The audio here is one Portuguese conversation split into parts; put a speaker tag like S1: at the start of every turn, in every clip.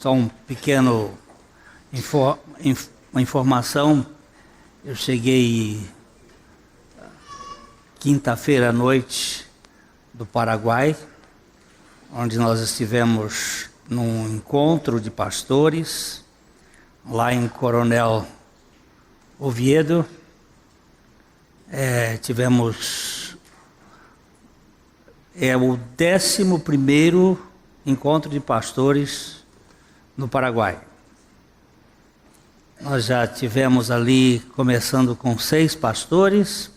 S1: Só um pequeno uma informação. Eu cheguei quinta-feira à noite do Paraguai, onde nós estivemos num encontro de pastores, lá em Coronel Oviedo. Tivemos o 11º encontro de pastores no Paraguai. Nós já tivemos ali, começando com 6 pastores,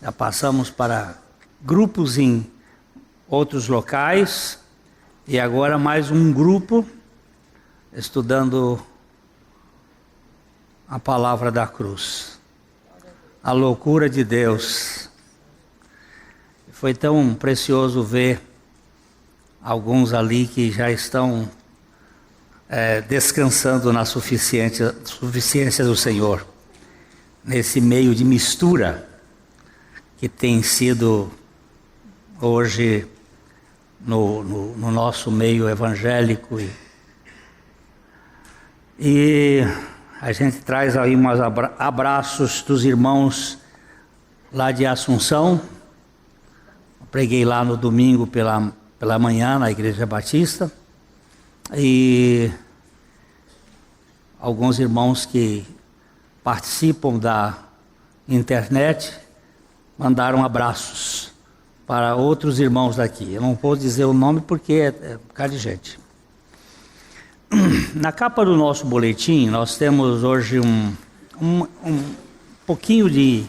S1: já passamos para grupos em outros locais, e agora mais um grupo estudando a palavra da cruz, a loucura de Deus. Foi tão precioso ver alguns ali que já estão descansando na suficiência do Senhor, nesse meio de mistura que tem sido hoje no nosso meio evangélico. E a gente traz aí uns abraços dos irmãos lá de Assunção. Eu preguei lá no domingo pela manhã na Igreja Batista, e alguns irmãos que participam da internet mandaram abraços para outros irmãos daqui. Eu não posso dizer o nome porque é um bocado de gente. Na capa do nosso boletim nós temos hoje um pouquinho de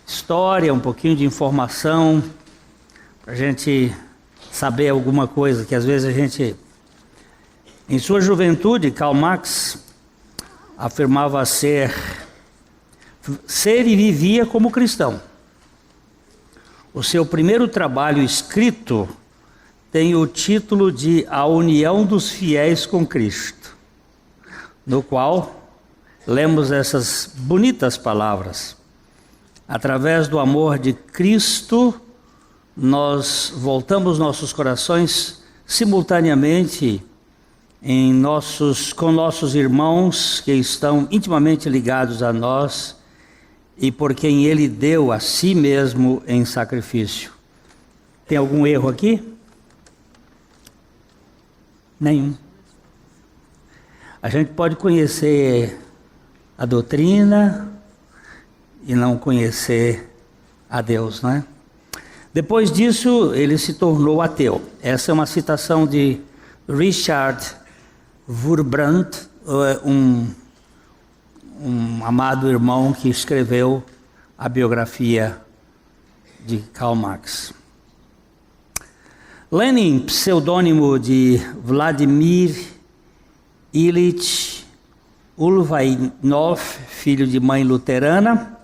S1: história, um pouquinho de informação, para a gente saber alguma coisa que às vezes a gente... Em sua juventude, Karl Marx afirmava ser e vivia como cristão. O seu primeiro trabalho escrito tem o título de A União dos Fiéis com Cristo, no qual lemos essas bonitas palavras: através do amor de Cristo, nós voltamos nossos corações simultaneamente com nossos irmãos que estão intimamente ligados a nós e por quem Ele deu a si mesmo em sacrifício. Tem algum erro aqui? Nenhum. A gente pode conhecer a doutrina e não conhecer a Deus, não é? Depois disso, ele se tornou ateu. Essa é uma citação de Richard Wurmbrandt, um amado irmão que escreveu a biografia de Karl Marx. Lenin, pseudônimo de Vladimir Ilyich Ulyanov, filho de mãe luterana,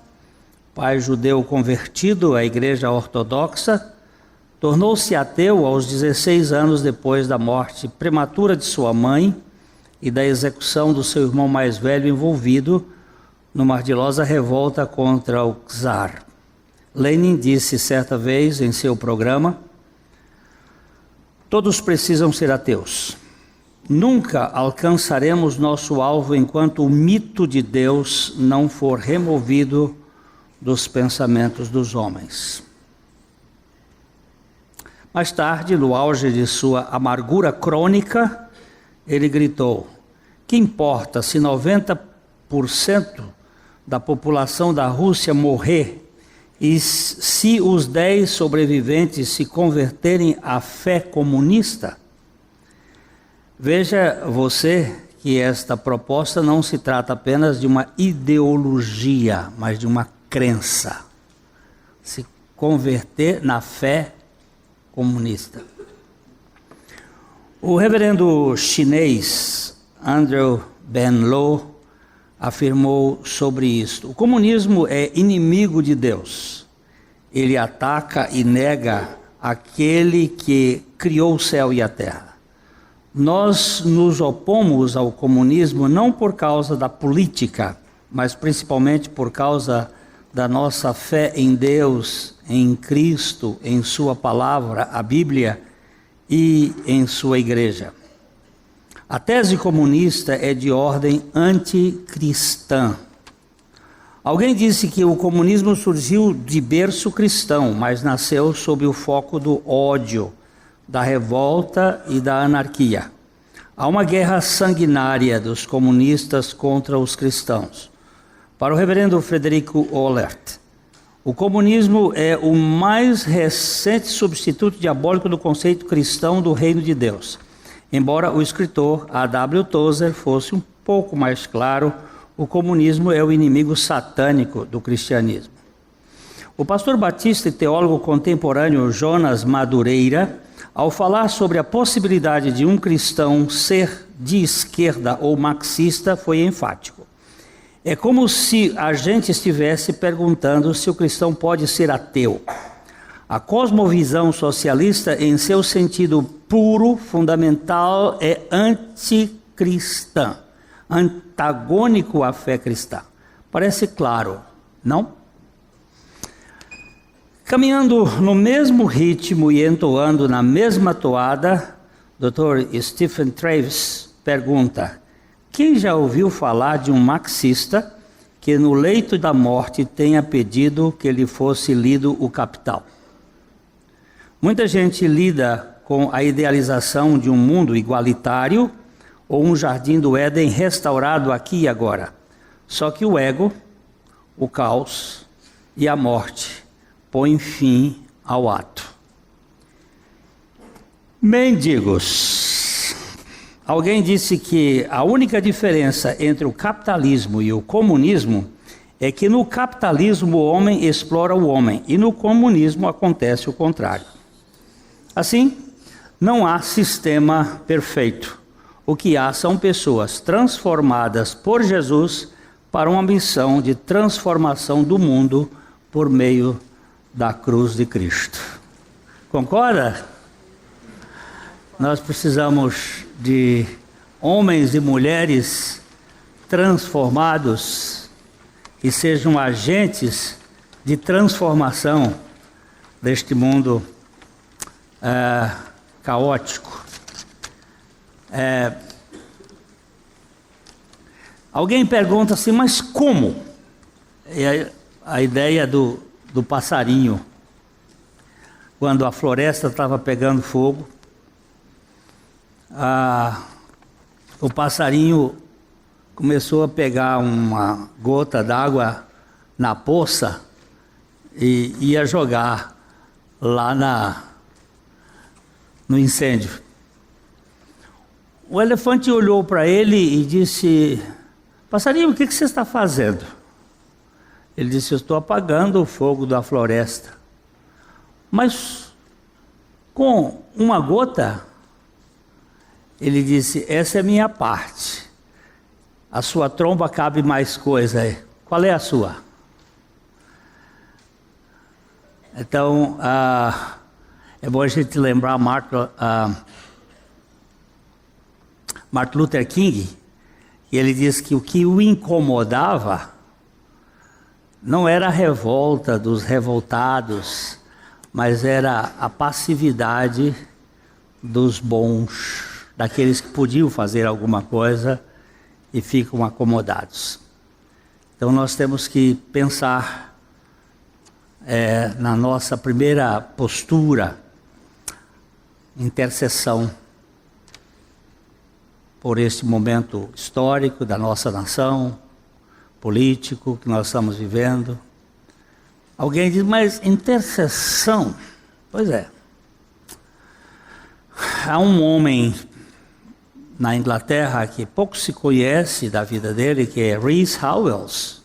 S1: pai judeu convertido à Igreja Ortodoxa, tornou-se ateu aos 16 anos depois da morte prematura de sua mãe e da execução do seu irmão mais velho envolvido numa ardilosa revolta contra o czar. Lenin disse certa vez em seu programa: todos precisam ser ateus. Nunca alcançaremos nosso alvo enquanto o mito de Deus não for removido dos pensamentos dos homens. Mais tarde, no auge de sua amargura crônica, ele gritou: que importa se 90% da população da Rússia morrer e se os 10 sobreviventes se converterem à fé comunista? Veja você que esta proposta não se trata apenas de uma ideologia, mas de uma crença. Se converter na fé comunista. O reverendo chinês Andrew Ben Lo afirmou sobre isto: o comunismo é inimigo de Deus. Ele ataca e nega aquele que criou o céu e a terra. Nós nos opomos ao comunismo não por causa da política, mas principalmente por causa da nossa fé em Deus, em Cristo, em sua palavra, a Bíblia, e em sua igreja. A tese comunista é de ordem anticristã. Alguém disse que o comunismo surgiu de berço cristão, mas nasceu sob o foco do ódio, da revolta e da anarquia. Há uma guerra sanguinária dos comunistas contra os cristãos. Para o reverendo Frederico Ohlert, o comunismo é o mais recente substituto diabólico do conceito cristão do reino de Deus. Embora o escritor A.W. Tozer fosse um pouco mais claro, o comunismo é o inimigo satânico do cristianismo. O pastor batista e teólogo contemporâneo Jonas Madureira, ao falar sobre a possibilidade de um cristão ser de esquerda ou marxista, foi enfático. É como se a gente estivesse perguntando se o cristão pode ser ateu. A cosmovisão socialista, em seu sentido puro, fundamental, é anticristã, antagônico à fé cristã. Parece claro, não? Caminhando no mesmo ritmo e entoando na mesma toada, Dr. Stephen Travis pergunta: quem já ouviu falar de um marxista que no leito da morte tenha pedido que lhe fosse lido o Capital? Muita gente lida com a idealização de um mundo igualitário ou um jardim do Éden restaurado aqui e agora. Só que o ego, o caos e a morte põem fim ao ato. Mendigos. Alguém disse que a única diferença entre o capitalismo e o comunismo é que no capitalismo o homem explora o homem e no comunismo acontece o contrário. Assim, não há sistema perfeito. O que há são pessoas transformadas por Jesus para uma missão de transformação do mundo por meio da cruz de Cristo. Concorda? Nós precisamos de homens e mulheres transformados que sejam agentes de transformação deste mundo caótico. Alguém pergunta assim, mas como? É a ideia do passarinho. Quando a floresta estava pegando fogo, o passarinho começou a pegar uma gota d'água na poça e ia jogar lá no incêndio. O elefante olhou para ele e disse: passarinho, o que você está fazendo? Ele disse: eu estou apagando o fogo da floresta. Mas com uma gota? Ele disse: essa é a minha parte. A sua tromba cabe mais coisa aí. Qual é a sua? Então, é bom a gente lembrar Martin Luther King, e ele disse que o que o incomodava não era a revolta dos revoltados, mas era a passividade dos bons, daqueles que podiam fazer alguma coisa e ficam acomodados. Então nós temos que pensar na nossa primeira postura, intercessão por este momento histórico da nossa nação, político que nós estamos vivendo. Alguém diz, mas intercessão? Pois é. Há um homem na Inglaterra que pouco se conhece da vida dele, que é Rees Howells.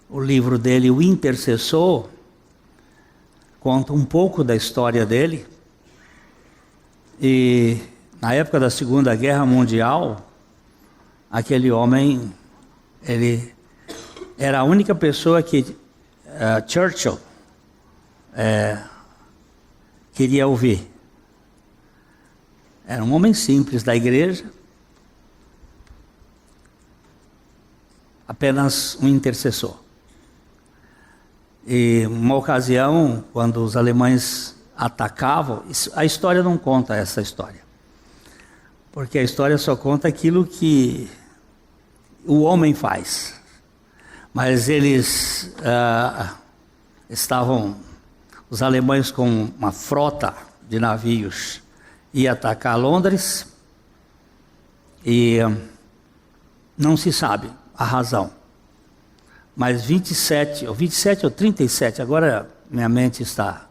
S1: O livro dele, O Intercessor, conta um pouco da história dele. E na época da Segunda Guerra Mundial, aquele homem, ele era a única pessoa que Churchill queria ouvir. Era um homem simples da igreja, apenas um intercessor. E uma ocasião, quando os alemães atacavam, a história não conta essa história, porque a história só conta aquilo que o homem faz. Mas eles os alemães com uma frota de navios, iam atacar Londres e não se sabe a razão. Mas 27 ou 37, agora minha mente está,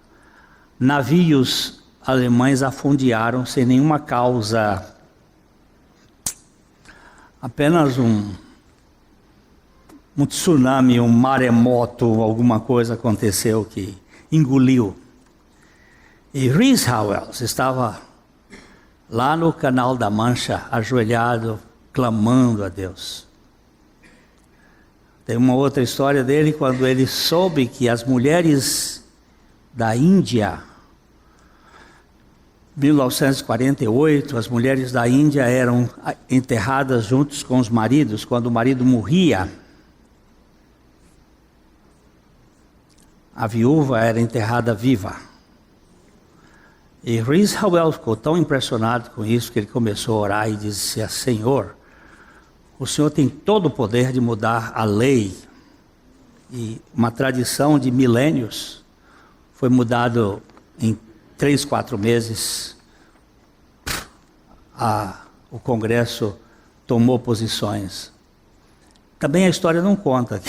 S1: navios alemães afundaram sem nenhuma causa, apenas um tsunami, um maremoto, alguma coisa aconteceu que engoliu. E Rees Howells estava lá no Canal da Mancha, ajoelhado, clamando a Deus. Tem uma outra história dele, quando ele soube que as mulheres da Índia, 1948, as mulheres da Índia eram enterradas juntos com os maridos. Quando o marido morria, a viúva era enterrada viva. E Rees Howells ficou tão impressionado com isso que ele começou a orar e disse: Senhor, o Senhor tem todo o poder de mudar a lei. E uma tradição de milênios foi mudado em 3, 4 meses. O Congresso tomou posições. Também a história não conta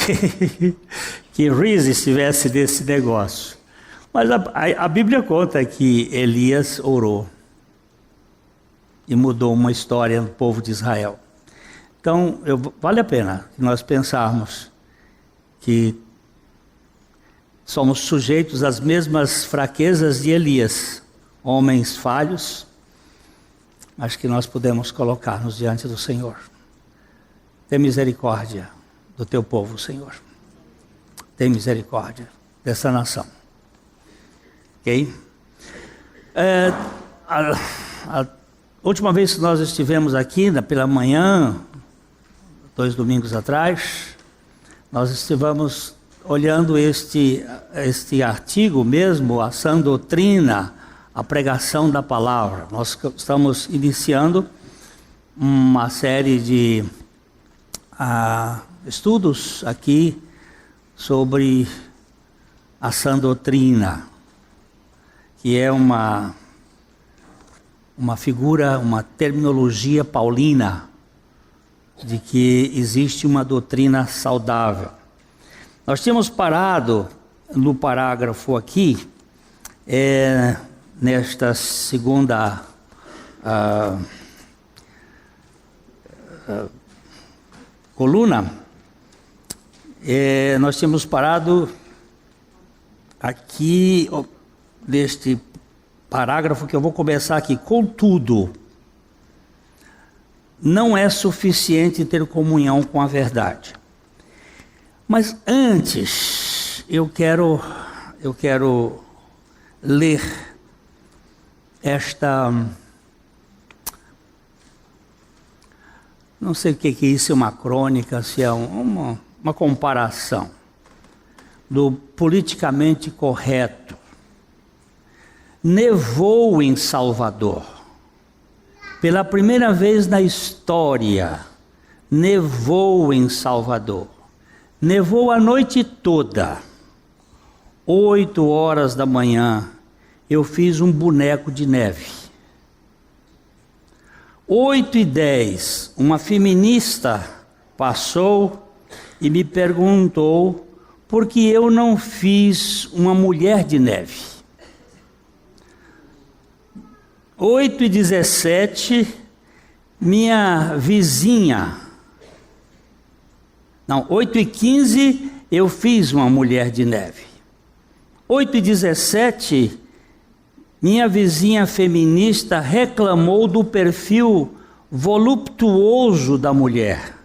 S1: que Rees estivesse nesse negócio. Mas a Bíblia conta que Elias orou e mudou uma história do povo de Israel. Então, vale a pena nós pensarmos que somos sujeitos às mesmas fraquezas de Elias, homens falhos, mas que nós podemos colocar-nos diante do Senhor. Tem misericórdia do teu povo, Senhor. Tem misericórdia dessa nação. Ok? A última vez que nós estivemos aqui, pela manhã, 2 domingos atrás, nós estivemos olhando este artigo mesmo, a sã doutrina, a pregação da palavra. Nós estamos iniciando uma série de estudos aqui sobre a sã doutrina, que é uma figura, uma terminologia paulina, de que existe uma doutrina saudável. Nós tínhamos parado no parágrafo aqui, nesta segunda coluna, nós tínhamos parado aqui, neste parágrafo que eu vou começar aqui. Contudo, não é suficiente ter comunhão com a verdade. Mas antes, eu quero ler esta... Não sei o que é isso, é uma crônica, se é uma comparação do politicamente correto. Nevou em Salvador. Pela primeira vez na história, nevou em Salvador. Nevou a noite toda. 8 horas da manhã, eu fiz um boneco de neve. 8h10, uma feminista passou e me perguntou por que eu não fiz uma mulher de neve. 8h17, minha vizinha... Não, 8h15, eu fiz uma mulher de neve. 8h17, minha vizinha feminista reclamou do perfil voluptuoso da mulher.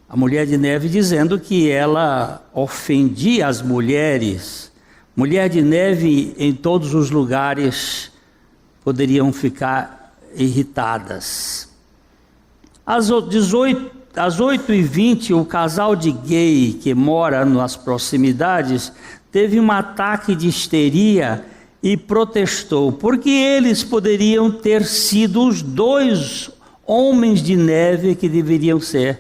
S1: A mulher de neve dizendo que ela ofendia as mulheres. Mulher de neve em todos os lugares poderiam ficar irritadas. Às 8h20, o casal de gay que mora nas proximidades teve um ataque de histeria e protestou, porque eles poderiam ter sido os 2 homens de neve que deveriam ser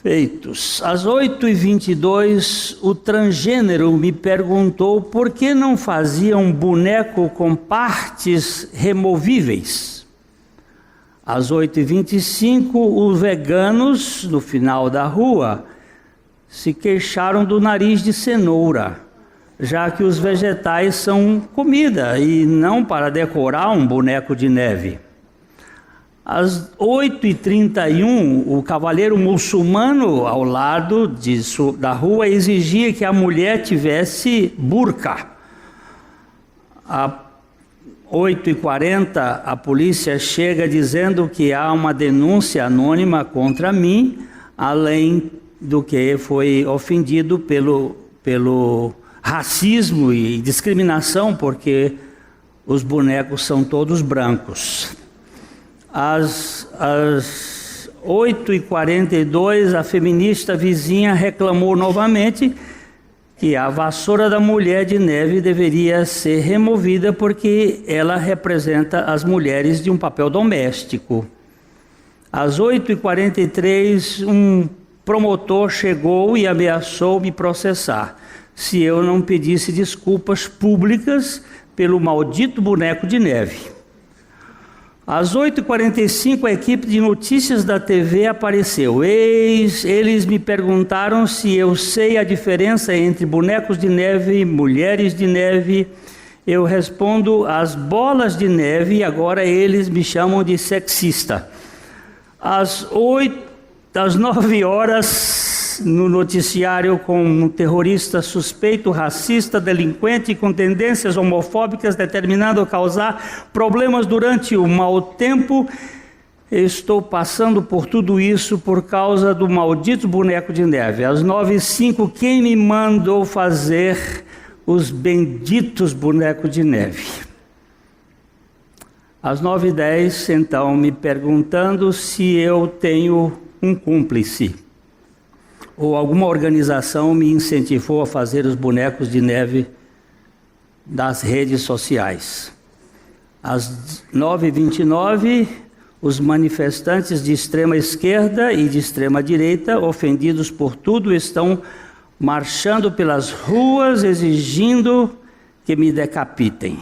S1: feitos. Às 8h22, o transgênero me perguntou por que não fazia um boneco com partes removíveis. Às 8h25, os veganos, no final da rua, se queixaram do nariz de cenoura, já que os vegetais são comida e não para decorar um boneco de neve. Às 8h31, o cavaleiro muçulmano ao lado da rua exigia que a mulher tivesse burca. Às 8h40, a polícia chega dizendo que há uma denúncia anônima contra mim, além do que foi ofendido pelo racismo e discriminação, porque os bonecos são todos brancos. Às 8h42, a feminista vizinha reclamou novamente que a vassoura da mulher de neve deveria ser removida porque ela representa as mulheres de um papel doméstico. Às 8h43, um promotor chegou e ameaçou me processar se eu não pedisse desculpas públicas pelo maldito boneco de neve. Às 8h45, a equipe de notícias da TV apareceu. Eles me perguntaram se eu sei a diferença entre bonecos de neve e mulheres de neve. Eu respondo as bolas de neve e agora eles me chamam de sexista. Às 9h, no noticiário, com um terrorista suspeito, racista, delinquente com tendências homofóbicas determinado a causar problemas durante o mau tempo. Estou passando por tudo isso por causa do maldito boneco de neve. Às 9h05, quem me mandou fazer os benditos bonecos de neve? Às 9h10, então, me perguntando se eu tenho um cúmplice ou alguma organização me incentivou a fazer os bonecos de neve das redes sociais. Às 9h29, os manifestantes de extrema esquerda e de extrema direita, ofendidos por tudo, estão marchando pelas ruas exigindo que me decapitem.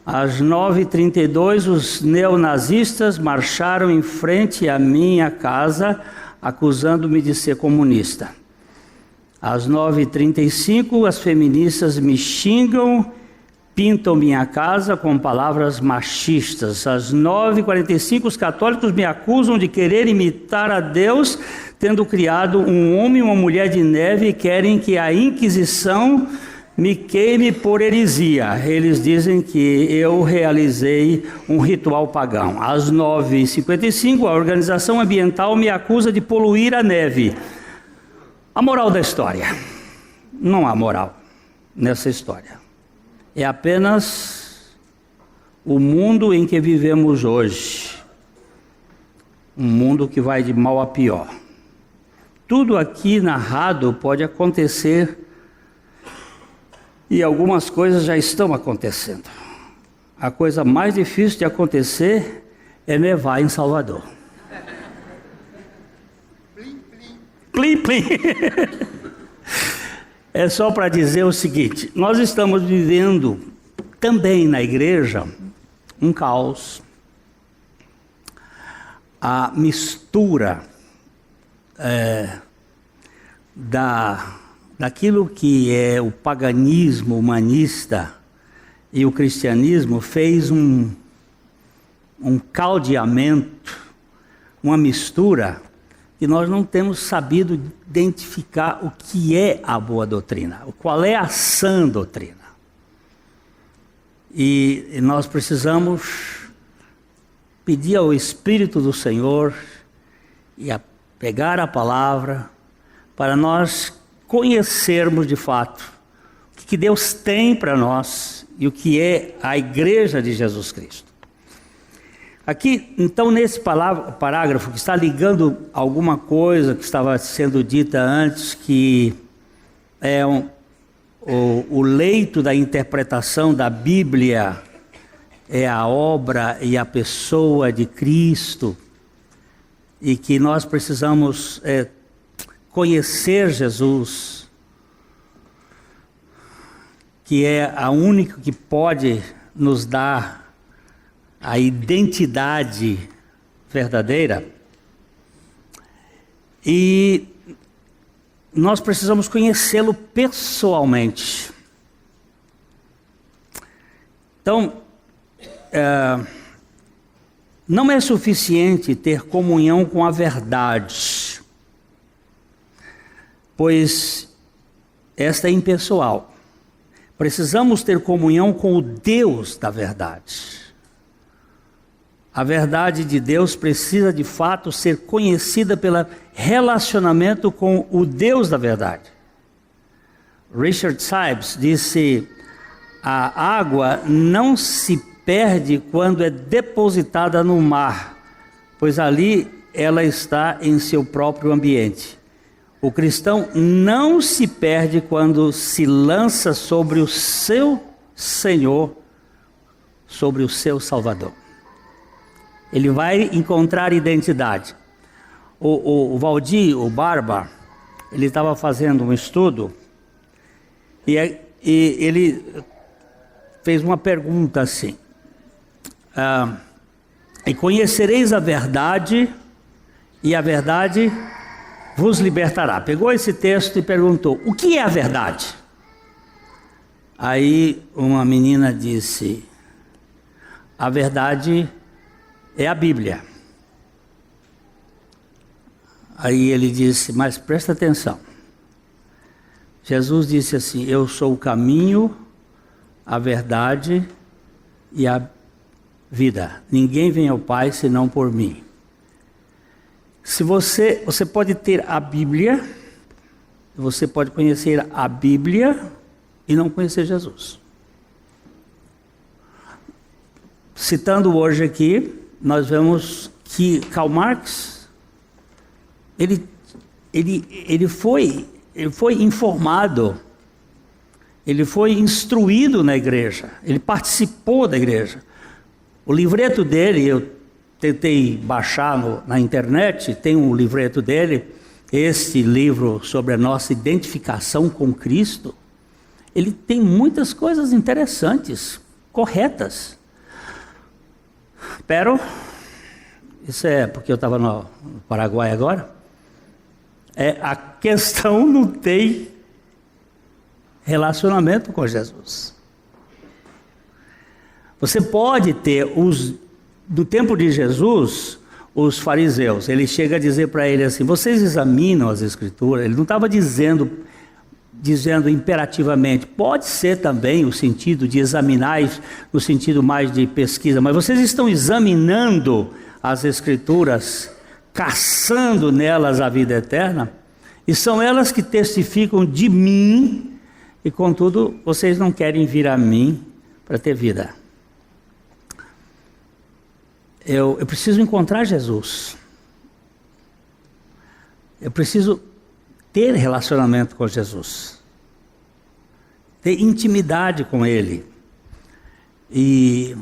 S1: Às 9h32, os neonazistas marcharam em frente à minha casa, acusando-me de ser comunista. Às 9h35, as feministas me xingam, pintam minha casa com palavras machistas. Às 9h45, os católicos me acusam de querer imitar a Deus, tendo criado um homem e uma mulher de neve, e querem que a Inquisição me queime por heresia. Eles dizem que eu realizei um ritual pagão. Às 9h55, a organização ambiental me acusa de poluir a neve. A moral da história: não há moral nessa história. É apenas o mundo em que vivemos hoje. Um mundo que vai de mal a pior. Tudo aqui narrado pode acontecer, e algumas coisas já estão acontecendo. A coisa mais difícil de acontecer é nevar em Salvador. Plim, plim. É só para dizer o seguinte: nós estamos vivendo também na igreja um caos. A mistura daquilo que é o paganismo humanista e o cristianismo fez um caldeamento, uma mistura, que nós não temos sabido identificar o que é a boa doutrina, qual é a sã doutrina. E nós precisamos pedir ao Espírito do Senhor e pegar a palavra para nós conhecermos de fato o que Deus tem para nós e o que é a Igreja de Jesus Cristo. Aqui, então, nesse parágrafo que está ligando alguma coisa que estava sendo dita antes, que é o leito da interpretação da Bíblia é a obra e a pessoa de Cristo, e que nós precisamos conhecer Jesus, que é a única que pode nos dar a identidade verdadeira. E nós precisamos conhecê-lo pessoalmente. Então, não é suficiente ter comunhão com a verdade, pois esta é impessoal. Precisamos ter comunhão com o Deus da verdade. A verdade de Deus precisa de fato ser conhecida pelo relacionamento com o Deus da verdade. Richard Sibbes disse: a água não se perde quando é depositada no mar, pois ali ela está em seu próprio ambiente. O cristão não se perde quando se lança sobre o seu Senhor, sobre o seu Salvador. Ele vai encontrar identidade. O Valdir, o Barba, ele estava fazendo um estudo e ele fez uma pergunta assim: e conhecereis a verdade, e a verdade vos libertará. Pegou esse texto e perguntou: o que é a verdade? Aí uma menina disse: a verdade é a Bíblia. Aí ele disse: mas presta atenção. Jesus disse assim: eu sou o caminho, a verdade e a vida. Ninguém vem ao Pai senão por mim. Se você pode ter a Bíblia, você pode conhecer a Bíblia e não conhecer Jesus. Citando hoje aqui, nós vemos que Karl Marx, ele foi informado, ele foi instruído na igreja, ele participou da igreja. O livreto dele, eu tentei baixar na internet, tem um livreto dele, este livro sobre a nossa identificação com Cristo. Ele tem muitas coisas interessantes, corretas. Pero, isso é porque eu estava no Paraguai agora, a questão não tem relacionamento com Jesus. Você pode ter do tempo de Jesus, os fariseus, ele chega a dizer para ele assim: vocês examinam as escrituras. Ele não estava dizendo imperativamente, pode ser também o sentido de examinar, no sentido mais de pesquisa, mas vocês estão examinando as escrituras, caçando nelas a vida eterna, e são elas que testificam de mim, e contudo vocês não querem vir a mim para ter vida. Eu preciso encontrar Jesus. Eu preciso ter relacionamento com Jesus. Ter intimidade com Ele. E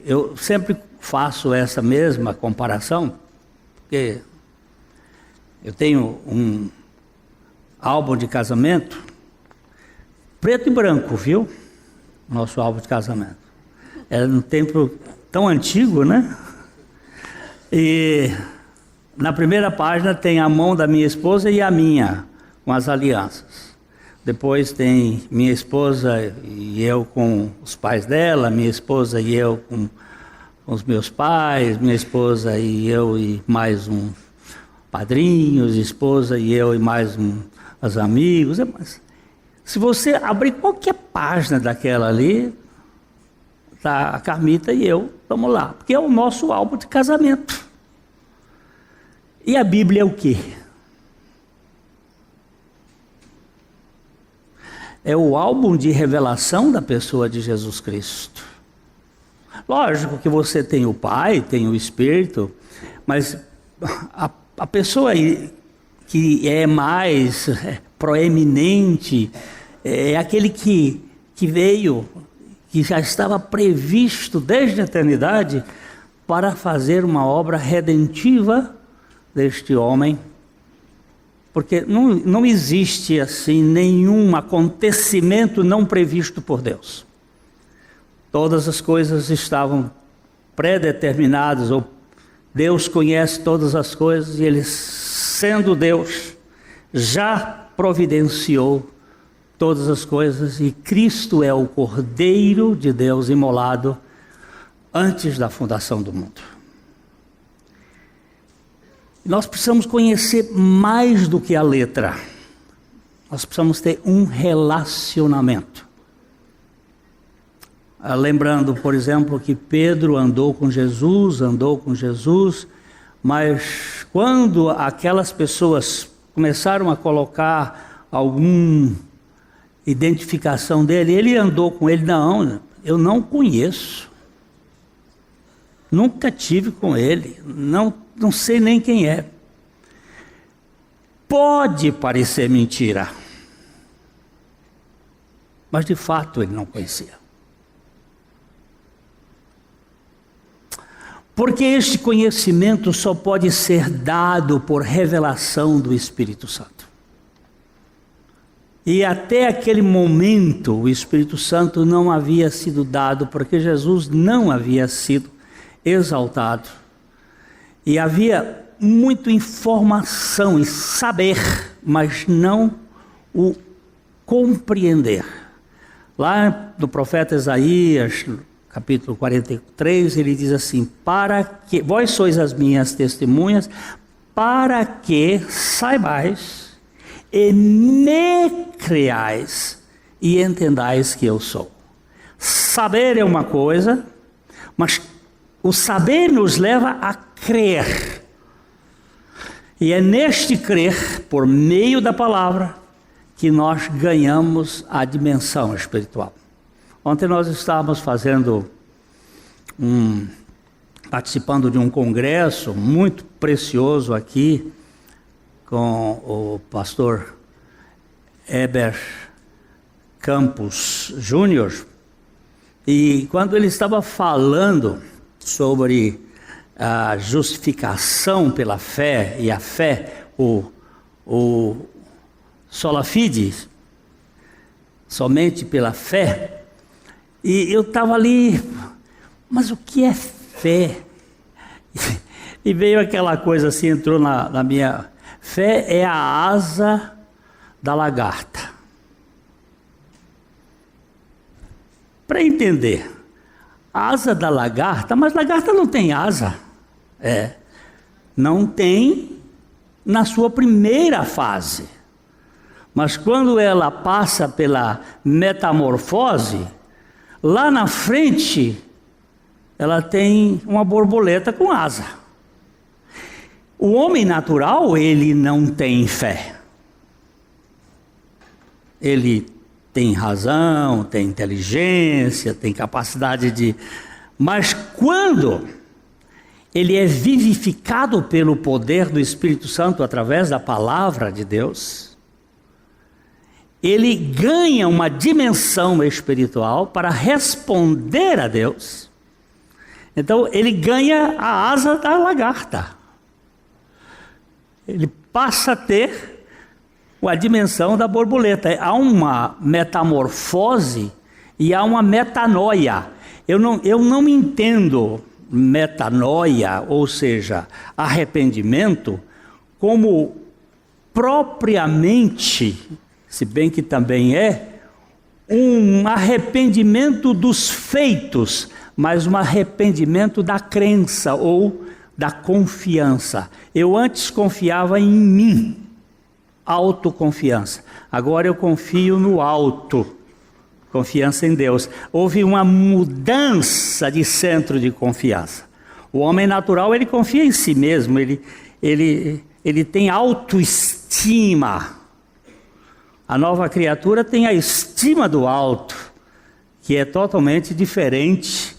S1: eu sempre faço essa mesma comparação, porque eu tenho um álbum de casamento, preto e branco, viu? Nosso álbum de casamento. Era num tempo tão antigo, né? E na primeira página tem a mão da minha esposa e a minha, com as alianças. Depois tem minha esposa e eu com os pais dela, minha esposa e eu com os meus pais, minha esposa e eu e mais um padrinhos, esposa e eu e mais os amigos. Se você abrir qualquer página daquela ali, tá a Carmita e eu, estamos lá, porque é o nosso álbum de casamento. E a Bíblia é o quê? É o álbum de revelação da pessoa de Jesus Cristo. Lógico que você tem o Pai, tem o Espírito, mas a pessoa que é mais proeminente é aquele que veio, que já estava previsto desde a eternidade para fazer uma obra redentiva deste homem. Porque não existe assim nenhum acontecimento não previsto por Deus. Todas as coisas estavam predeterminadas, ou Deus conhece todas as coisas, e Ele, sendo Deus, já providenciou todas as coisas, e Cristo é o Cordeiro de Deus imolado antes da fundação do mundo. Nós precisamos conhecer mais do que a letra. Nós precisamos ter um relacionamento. Lembrando, por exemplo, que Pedro andou com Jesus, mas quando aquelas pessoas começaram a colocar alguma identificação dele, ele andou com ele, não, eu não conheço. Nunca tive com ele, não sei nem quem é. Pode parecer mentira, mas de fato ele não conhecia. Porque este conhecimento só pode ser dado por revelação do Espírito Santo. E até aquele momento o Espírito Santo não havia sido dado, porque Jesus não havia sido exaltado. E havia muita informação e saber, mas não o compreender. Lá no profeta Isaías, capítulo 43, ele diz assim: para que vós sois as minhas testemunhas, para que saibais e me creais e entendais que eu sou. Saber é uma coisa, mas o saber nos leva a crer. E é neste crer, por meio da palavra, que nós ganhamos a dimensão espiritual. Ontem nós estávamos participando de um congresso muito precioso aqui, com o pastor Heber Campos Júnior, e quando ele estava falando sobre a justificação pela fé, e a fé, o sola fide, somente pela fé, e eu estava ali, mas o que é fé? E veio aquela coisa assim, entrou na minha... Fé é a asa da lagarta. Para entender, a asa da lagarta, mas lagarta não tem asa. Não tem na sua primeira fase. Mas quando ela passa pela metamorfose, lá na frente, ela tem uma borboleta com asa. O homem natural, ele não tem fé. Ele tem razão, tem inteligência, tem capacidade de... Mas quando ele é vivificado pelo poder do Espírito Santo através da palavra de Deus, ele ganha uma dimensão espiritual para responder a Deus. Então ele ganha a asa da lagarta. Ele passa a ter a dimensão da borboleta. Há uma metamorfose e há uma metanoia. Eu não entendo metanoia, ou seja, arrependimento, como propriamente, se bem que também é, um arrependimento dos feitos, mas um arrependimento da crença ou da confiança. Eu antes confiava em mim, autoconfiança. Agora eu confio no alto, confiança em Deus. Houve uma mudança de centro de confiança. O homem natural, ele confia em si mesmo, ele tem autoestima. A nova criatura tem a estima do alto, que é totalmente diferente.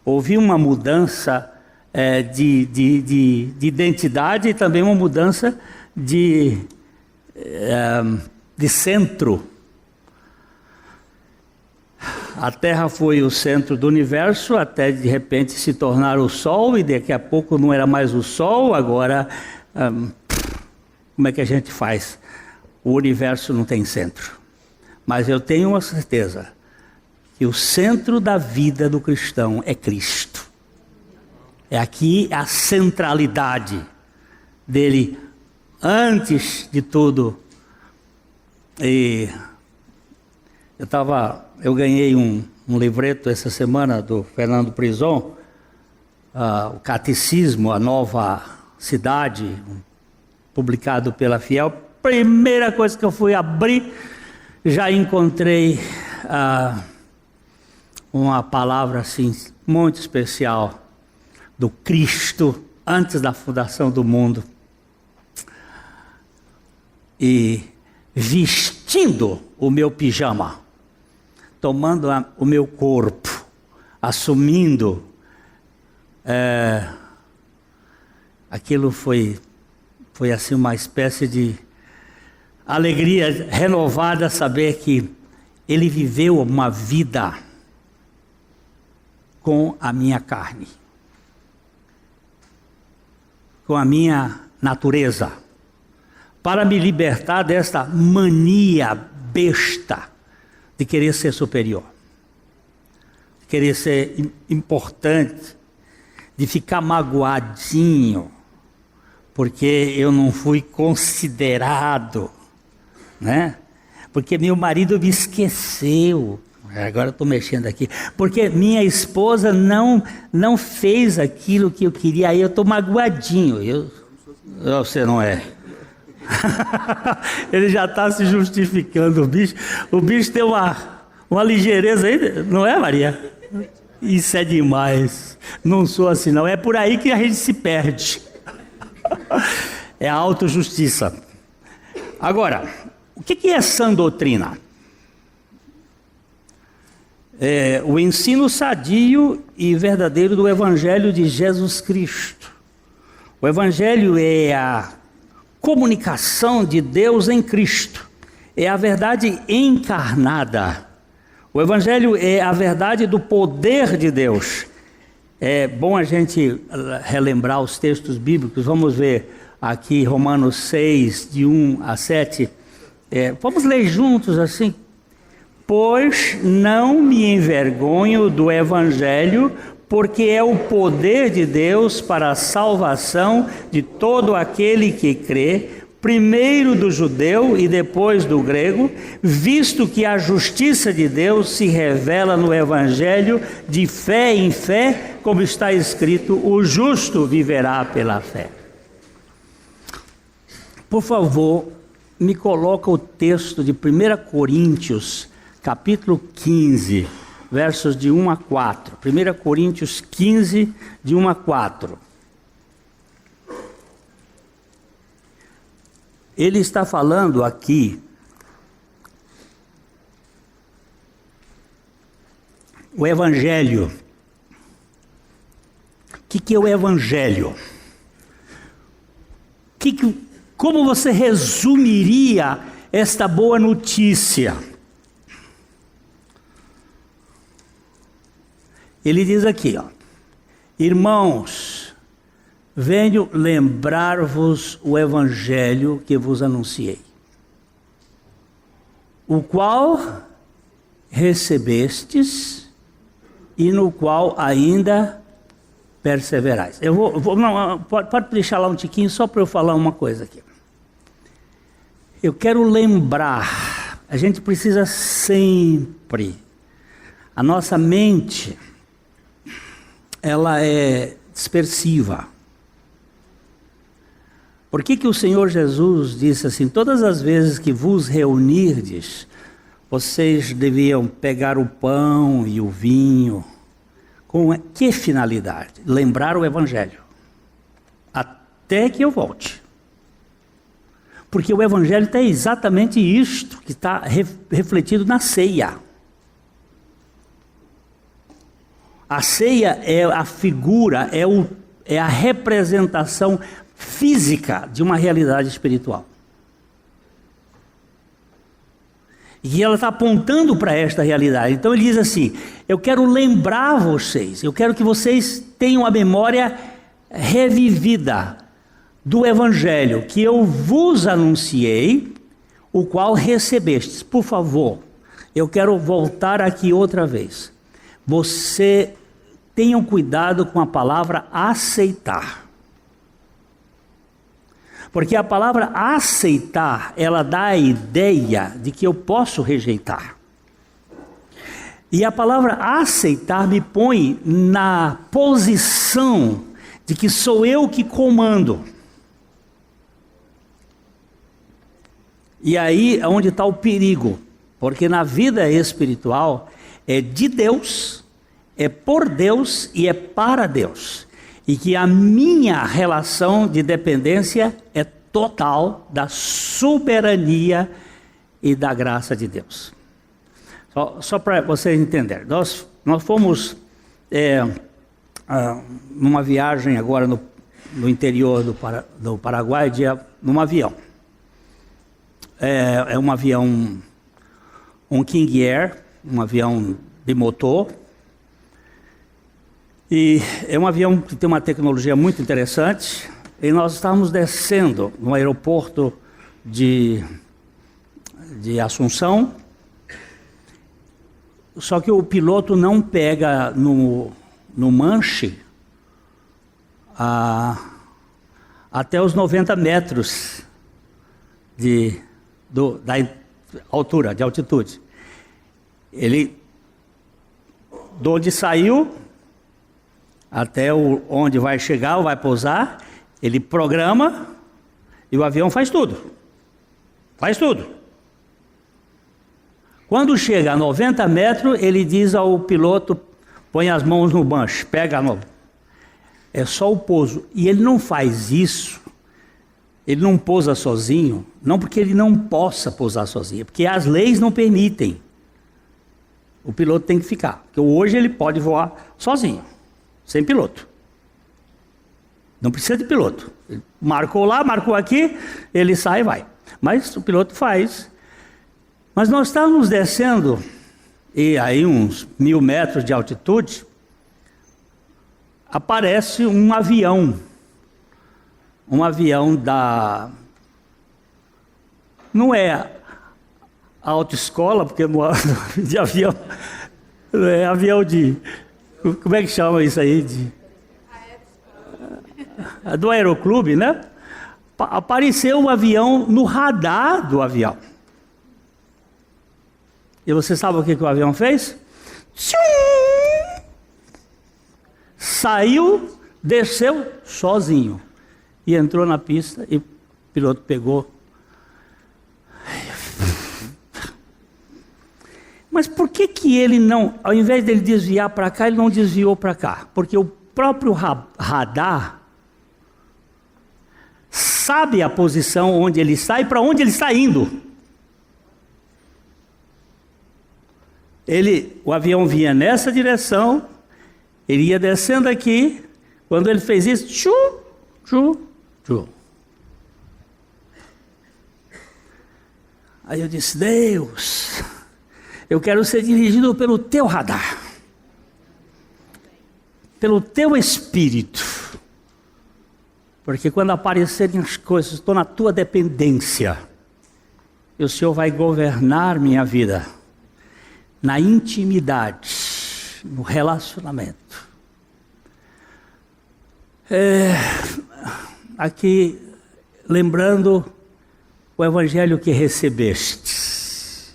S1: Houve uma mudança de identidade e também uma mudança de centro. A Terra foi o centro do universo até de repente se tornar o Sol, e daqui a pouco não era mais o Sol. Agora, como é que a gente faz? O universo não tem centro. Mas eu tenho uma certeza, que o centro da vida do cristão é Cristo. É aqui a centralidade dele antes de tudo. E eu ganhei um livreto essa semana do Fernando Prison, o Catecismo, a Nova Cidade, publicado pela Fiel. Primeira coisa que eu fui abrir, já encontrei uma palavra assim muito especial do Cristo antes da fundação do mundo. E vestindo o meu pijama, tomando o meu corpo, assumindo, aquilo foi assim uma espécie de alegria renovada, saber que ele viveu uma vida com a minha carne, com a minha natureza, para me libertar desta mania besta de querer ser superior, de querer ser importante, de ficar magoadinho, porque eu não fui considerado, né? Porque meu marido me esqueceu. Agora eu estou mexendo aqui. Porque minha esposa não fez aquilo que eu queria. Aí eu estou magoadinho. Você não é. Ele já está se justificando. O bicho tem uma ligeireza aí, não é, Maria? Isso é demais. Não sou assim, não. É por aí que a gente se perde. É a autojustiça. Agora, o que é sã doutrina? É o ensino sadio e verdadeiro do Evangelho de Jesus Cristo. O Evangelho é a comunicação de Deus em Cristo. É a verdade encarnada. O Evangelho é a verdade do poder de Deus. É bom a gente relembrar os textos bíblicos. Vamos ver aqui Romanos 6, de 1 a 7. Vamos ler juntos assim. Pois não me envergonho do Evangelho, porque é o poder de Deus para a salvação de todo aquele que crê, primeiro do judeu e depois do grego, visto que a justiça de Deus se revela no Evangelho de fé em fé, como está escrito, o justo viverá pela fé. Por favor, me coloca o texto de 1 Coríntios, capítulo 15, versos de 1 a 4. 1 Coríntios 15, de 1 a 4. Ele está falando aqui, o Evangelho. O que é o Evangelho? Como você resumiria esta boa notícia? Ele diz aqui, irmãos, venho lembrar-vos o Evangelho que vos anunciei, o qual recebestes e no qual ainda perseverais. Pode deixar lá um tiquinho só para eu falar uma coisa aqui. Eu quero lembrar, a gente precisa sempre, a nossa mente, ela é dispersiva. Por que o Senhor Jesus disse assim, todas as vezes que vos reunirdes, vocês deviam pegar o pão e o vinho, com que finalidade? Lembrar o Evangelho, até que eu volte. Porque o Evangelho tem exatamente isto que está refletido na ceia. A ceia é a figura, é a representação física de uma realidade espiritual. E ela está apontando para esta realidade. Então ele diz assim: eu quero lembrar vocês, eu quero que vocês tenham a memória revivida do Evangelho que eu vos anunciei, o qual recebestes. Por favor, eu quero voltar aqui outra vez. Tenham cuidado com a palavra aceitar. Porque a palavra aceitar, ela dá a ideia de que eu posso rejeitar. E a palavra aceitar me põe na posição de que sou eu que comando. E aí é onde está o perigo. Porque na vida espiritual é de Deus, é por Deus e é para Deus. E que a minha relação de dependência é total da soberania e da graça de Deus. Só para vocês entenderem, nós fomos numa viagem agora no interior do Paraguai, num avião. É um avião, um King Air, um avião de motor. E é um avião que tem uma tecnologia muito interessante. E nós estávamos descendo no aeroporto de Assunção. Só que o piloto não pega no manche até os 90 metros da altura, de altitude. Ele, de onde saiu até onde vai chegar ou vai pousar, ele programa e o avião faz tudo. Faz tudo. Quando chega a 90 metros, ele diz ao piloto: põe as mãos no manche, pega a mão. É só o pouso. E ele não faz isso, ele não pousa sozinho, não porque ele não possa pousar sozinho, porque as leis não permitem. O piloto tem que ficar, porque hoje ele pode voar sozinho, sem piloto. Não precisa de piloto. Ele marcou lá, marcou aqui, ele sai e vai. Mas o piloto faz. Mas nós estávamos descendo, e aí uns 1000 metros de altitude, aparece um avião. Um avião não é a autoescola, porque de avião, é avião de... Como é que chama isso aí? Do aeroclube, né? Apareceu um avião no radar do avião. E você sabe o que o avião fez? Saiu, desceu sozinho. E entrou na pista e o piloto pegou. Mas por que ele não, ao invés dele desviar para cá, ele não desviou para cá? Porque o próprio radar sabe a posição onde ele está e para onde ele está indo. O avião vinha nessa direção, ele ia descendo aqui, quando ele fez isso, tchu, tchu, tchu. Aí eu disse: Deus, eu quero ser dirigido pelo teu radar, pelo teu espírito, porque quando aparecerem as coisas, estou na tua dependência, e o Senhor vai governar minha vida, na intimidade, no relacionamento. Aqui, lembrando o evangelho que recebestes.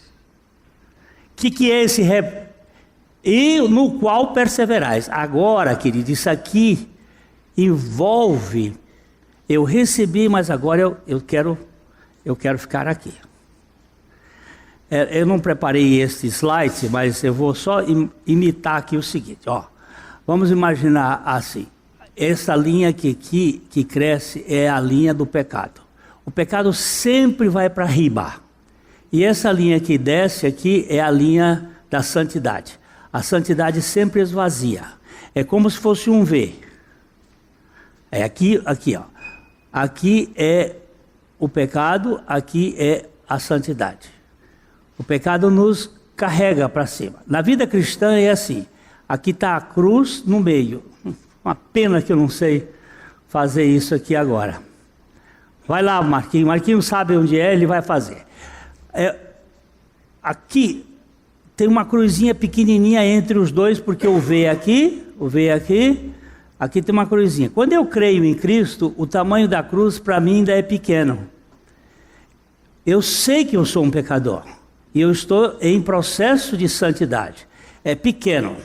S1: O que é esse e no qual perseverais? Agora, querido, isso aqui envolve, eu recebi, mas agora eu quero ficar aqui. Eu não preparei este slide, mas eu vou só imitar aqui o seguinte, ó. Vamos imaginar assim, essa linha que cresce é a linha do pecado. O pecado sempre vai para riba. E essa linha que desce aqui é a linha da santidade. A santidade sempre esvazia. É como se fosse um V. É aqui, ó. Aqui é o pecado, aqui é a santidade. O pecado nos carrega para cima. Na vida cristã é assim. Aqui está a cruz no meio. Uma pena que eu não sei fazer isso aqui agora. Vai lá, Marquinhos. Marquinhos sabe onde é, ele vai fazer. Aqui tem uma cruzinha pequenininha entre os dois, porque o V aqui, aqui tem uma cruzinha. Quando eu creio em Cristo, o tamanho da cruz para mim ainda é pequeno. Eu sei que eu sou um pecador. E eu estou em processo de santidade. É pequeno.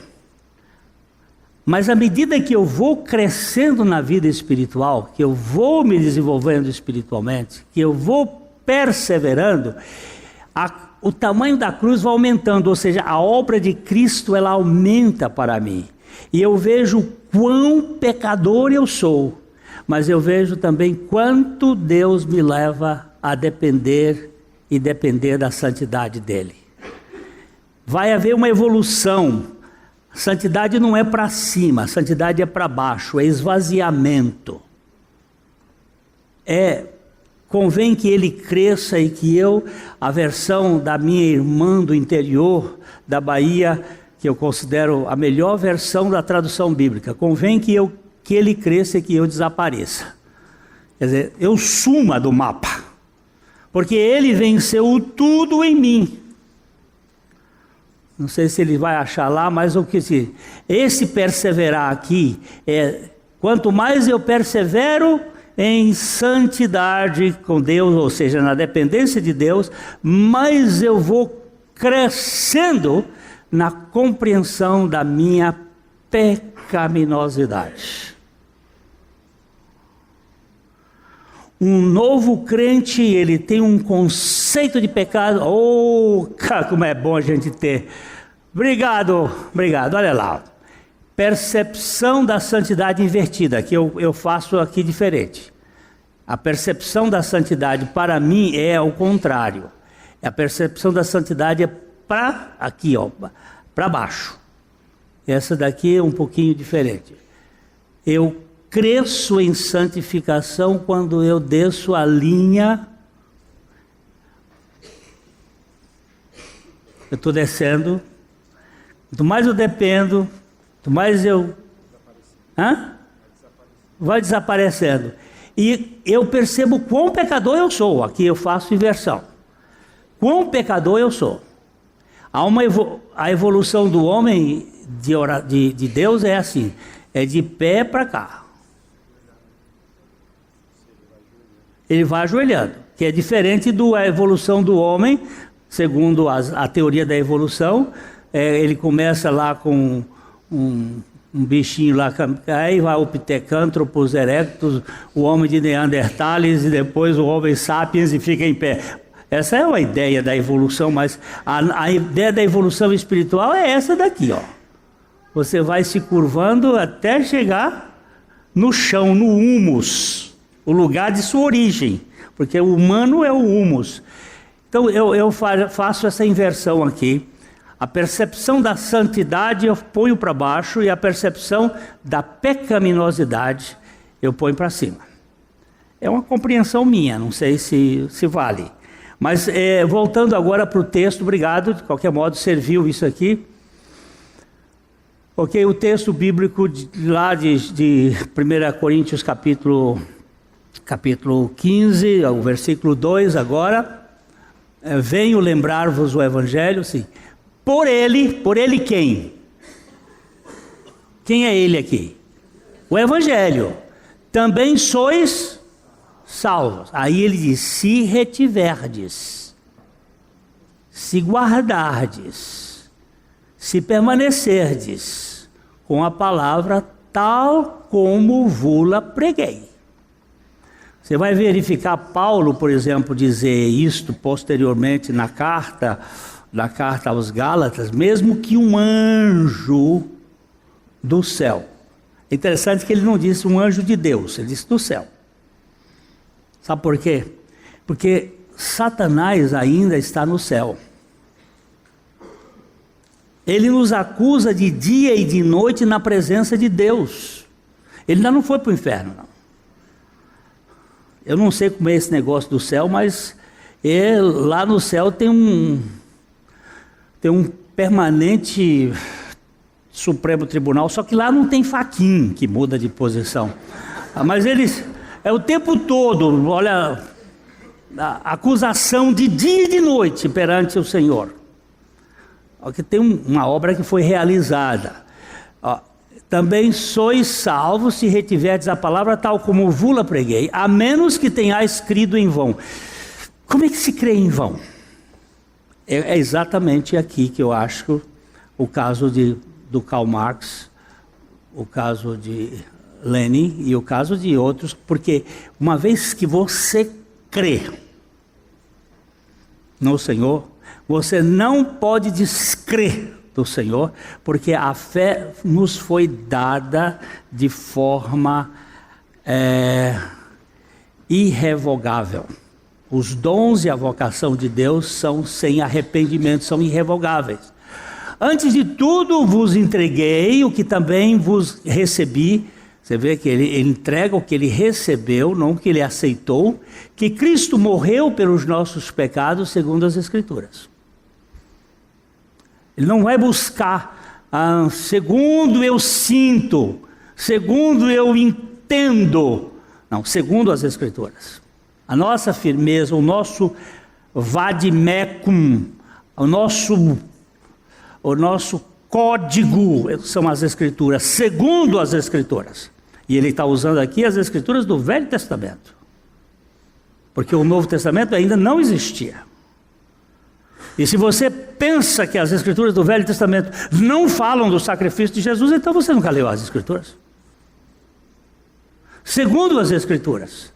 S1: Mas à medida que eu vou crescendo na vida espiritual, que eu vou me desenvolvendo espiritualmente, que eu vou perseverando, o tamanho da cruz vai aumentando, ou seja, a obra de Cristo ela aumenta para mim. E eu vejo quão pecador eu sou, mas eu vejo também quanto Deus me leva a depender e depender da santidade dele. Vai haver uma evolução. Santidade não é para cima, santidade é para baixo, é esvaziamento. Convém que ele cresça e que eu, a versão da minha irmã do interior da Bahia, que eu considero a melhor versão da tradução bíblica, convém que ele cresça e que eu desapareça. Quer dizer, eu suma do mapa, porque ele venceu tudo em mim. Não sei se ele vai achar lá, mas o que esse perseverar aqui quanto mais eu persevero em santidade com Deus, ou seja, na dependência de Deus, mais eu vou crescendo na compreensão da minha pecaminosidade. Um novo crente, ele tem um conceito de pecado. Cara, como é bom a gente ter. Obrigado, olha lá. Percepção da santidade invertida, que eu faço aqui diferente. A percepção da santidade para mim é o contrário. A percepção da santidade é para aqui, para baixo. Essa daqui é um pouquinho diferente. Eu cresço em santificação quando eu desço a linha. Eu estou descendo. Quanto mais eu dependo, quanto mais eu... Vai desaparecendo. E eu percebo quão pecador eu sou. Aqui eu faço inversão. Quão pecador eu sou. A evolução do homem de Deus é assim. É de pé para cá. Ele vai ajoelhando. Que é diferente da evolução do homem, segundo a teoria da evolução. Ele começa lá com um bichinho lá, aí vai o Pithecanthropus erectus, o homem de Neandertales, e depois o homem sapiens, e fica em pé. Essa é uma ideia da evolução, mas a ideia da evolução espiritual é essa daqui, ó. Você vai se curvando até chegar no chão, no humus, o lugar de sua origem, porque o humano é o humus. Então eu faço essa inversão aqui. A percepção da santidade eu ponho para baixo e a percepção da pecaminosidade eu ponho para cima. É uma compreensão minha, não sei se vale. Mas voltando agora para o texto, obrigado, de qualquer modo serviu isso aqui. Ok, o texto bíblico lá de 1 Coríntios capítulo 15, o versículo 2 agora. Venho lembrar-vos o evangelho, sim. Por ele quem? Quem é ele aqui? O evangelho. Também sois salvos. Aí ele diz, se retiverdes, se guardardes, se permanecerdes com a palavra tal como vos-la preguei. Você vai verificar Paulo, por exemplo, dizer isto posteriormente na carta aos Gálatas, mesmo que um anjo do céu. É interessante que ele não disse um anjo de Deus, ele disse do céu. Sabe por quê? Porque Satanás ainda está no céu. Ele nos acusa de dia e de noite na presença de Deus. Ele ainda não foi para o inferno, não. Eu não sei como é esse negócio do céu, mas lá no céu tem tem um permanente Supremo Tribunal, só que lá não tem faquinha que muda de posição. Mas eles, é o tempo todo, olha, a acusação de dia e de noite perante o Senhor. Aqui tem uma obra que foi realizada. Também sois salvos se retiverdes a palavra tal como vos-la preguei, a menos que tenhais crido em vão. Como é que se crê em vão? É exatamente aqui que eu acho o caso do Karl Marx, o caso de Lenin e o caso de outros, porque uma vez que você crê no Senhor, você não pode descrer do Senhor, porque a fé nos foi dada de forma irrevogável. Os dons e a vocação de Deus são sem arrependimento, são irrevogáveis. Antes de tudo vos entreguei o que também vos recebi. Você vê que ele entrega o que ele recebeu, não o que ele aceitou, que Cristo morreu pelos nossos pecados segundo as Escrituras. Ele não vai buscar, segundo eu sinto, segundo eu entendo. Não, segundo as Escrituras. A nossa firmeza, o nosso vademecum, o nosso código são as Escrituras, segundo as Escrituras. E ele está usando aqui as Escrituras do Velho Testamento. Porque o Novo Testamento ainda não existia. E se você pensa que as Escrituras do Velho Testamento não falam do sacrifício de Jesus, então você nunca leu as Escrituras. Segundo as Escrituras.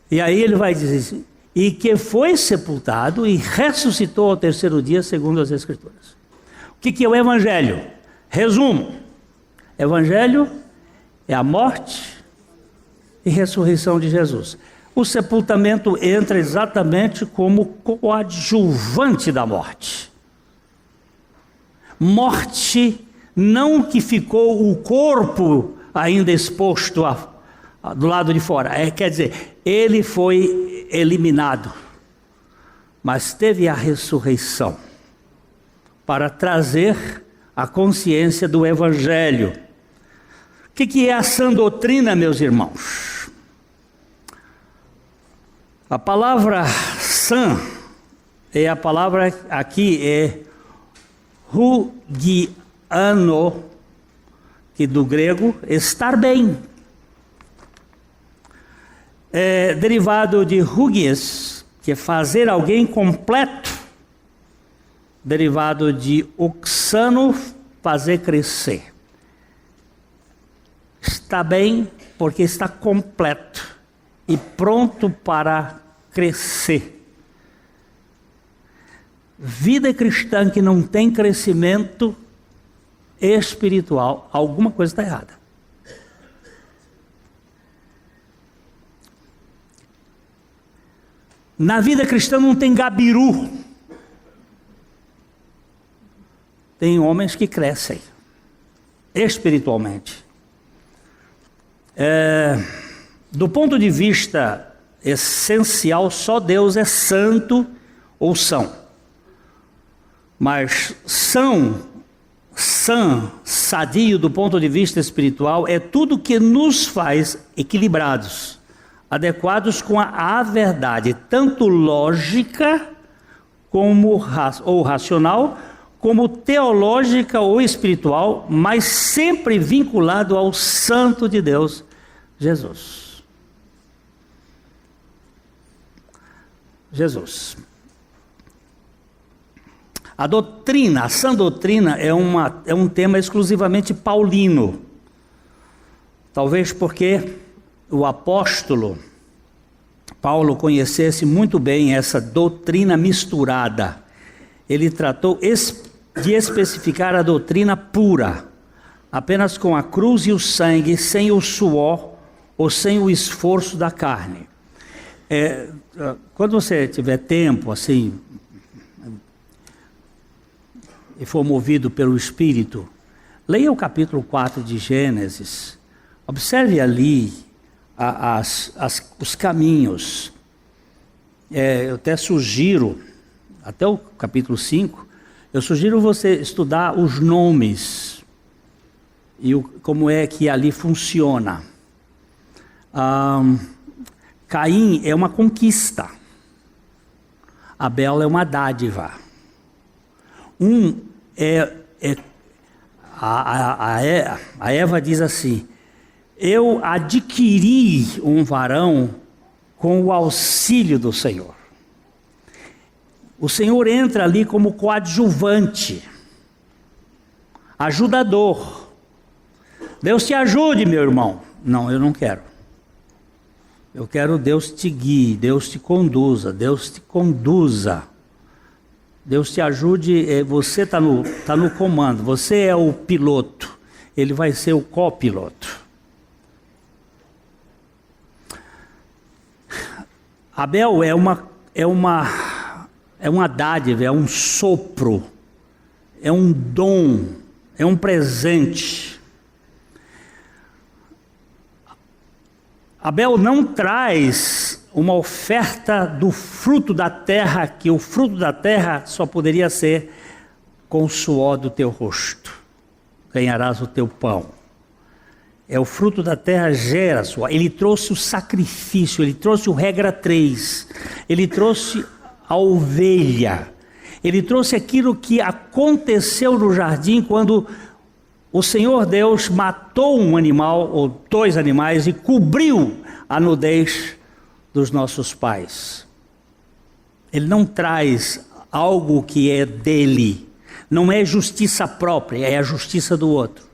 S1: E aí ele vai dizer assim, e que foi sepultado e ressuscitou ao terceiro dia, segundo as Escrituras. O que é o Evangelho? Resumo. Evangelho é a morte e ressurreição de Jesus. O sepultamento entra exatamente como coadjuvante da morte. Morte, não que ficou o corpo ainda exposto do lado de fora. Quer dizer, ele foi eliminado. Mas teve a ressurreição para trazer a consciência do Evangelho. O que é a sã doutrina, meus irmãos? A palavra sã, a palavra aqui é rugiano, que do grego, estar bem. É derivado de rugies, que é fazer alguém completo. Derivado de oxano, fazer crescer. Está bem porque está completo e pronto para crescer. Vida cristã que não tem crescimento espiritual, alguma coisa está errada. Na vida cristã não tem gabiru. Tem homens que crescem espiritualmente. Do ponto de vista essencial, só Deus é santo ou são. Mas sadio do ponto de vista espiritual é tudo que nos faz equilibrados, adequados com a verdade, tanto lógica como ou racional, como teológica ou espiritual, mas sempre vinculado ao Santo de Deus, Jesus. A doutrina, a sã doutrina é um tema exclusivamente paulino. Talvez porque o apóstolo Paulo conhecesse muito bem essa doutrina misturada. Ele tratou de especificar a doutrina pura, apenas com a cruz e o sangue, sem o suor ou sem o esforço da carne. Quando você tiver tempo, assim, e for movido pelo Espírito, leia o capítulo 4 de Gênesis, observe ali os caminhos. Eu até sugiro, até o capítulo 5, Eu sugiro você estudar os nomes e como é que ali funciona. Caim é uma conquista, Abel é uma dádiva. A Eva diz assim: eu adquiri um varão com o auxílio do Senhor. O Senhor entra ali como coadjuvante, ajudador. Deus te ajude, meu irmão. Não, eu não quero. Eu quero Deus te guie, Deus te conduza, Deus te conduza. Deus te ajude, você está no comando, você é o piloto, ele vai ser o copiloto. Abel é uma dádiva, é um sopro, é um dom, é um presente. Abel não traz uma oferta do fruto da terra, que o fruto da terra só poderia ser com o suor do teu rosto. Ganharás o teu pão. É o fruto da terra gera suor. Ele trouxe o sacrifício, ele trouxe o regra 3, ele trouxe a ovelha, ele trouxe aquilo que aconteceu no jardim quando o Senhor Deus matou um animal ou 2 animais e cobriu a nudez dos nossos pais. Ele não traz algo que é dele, não é justiça própria, é a justiça do outro.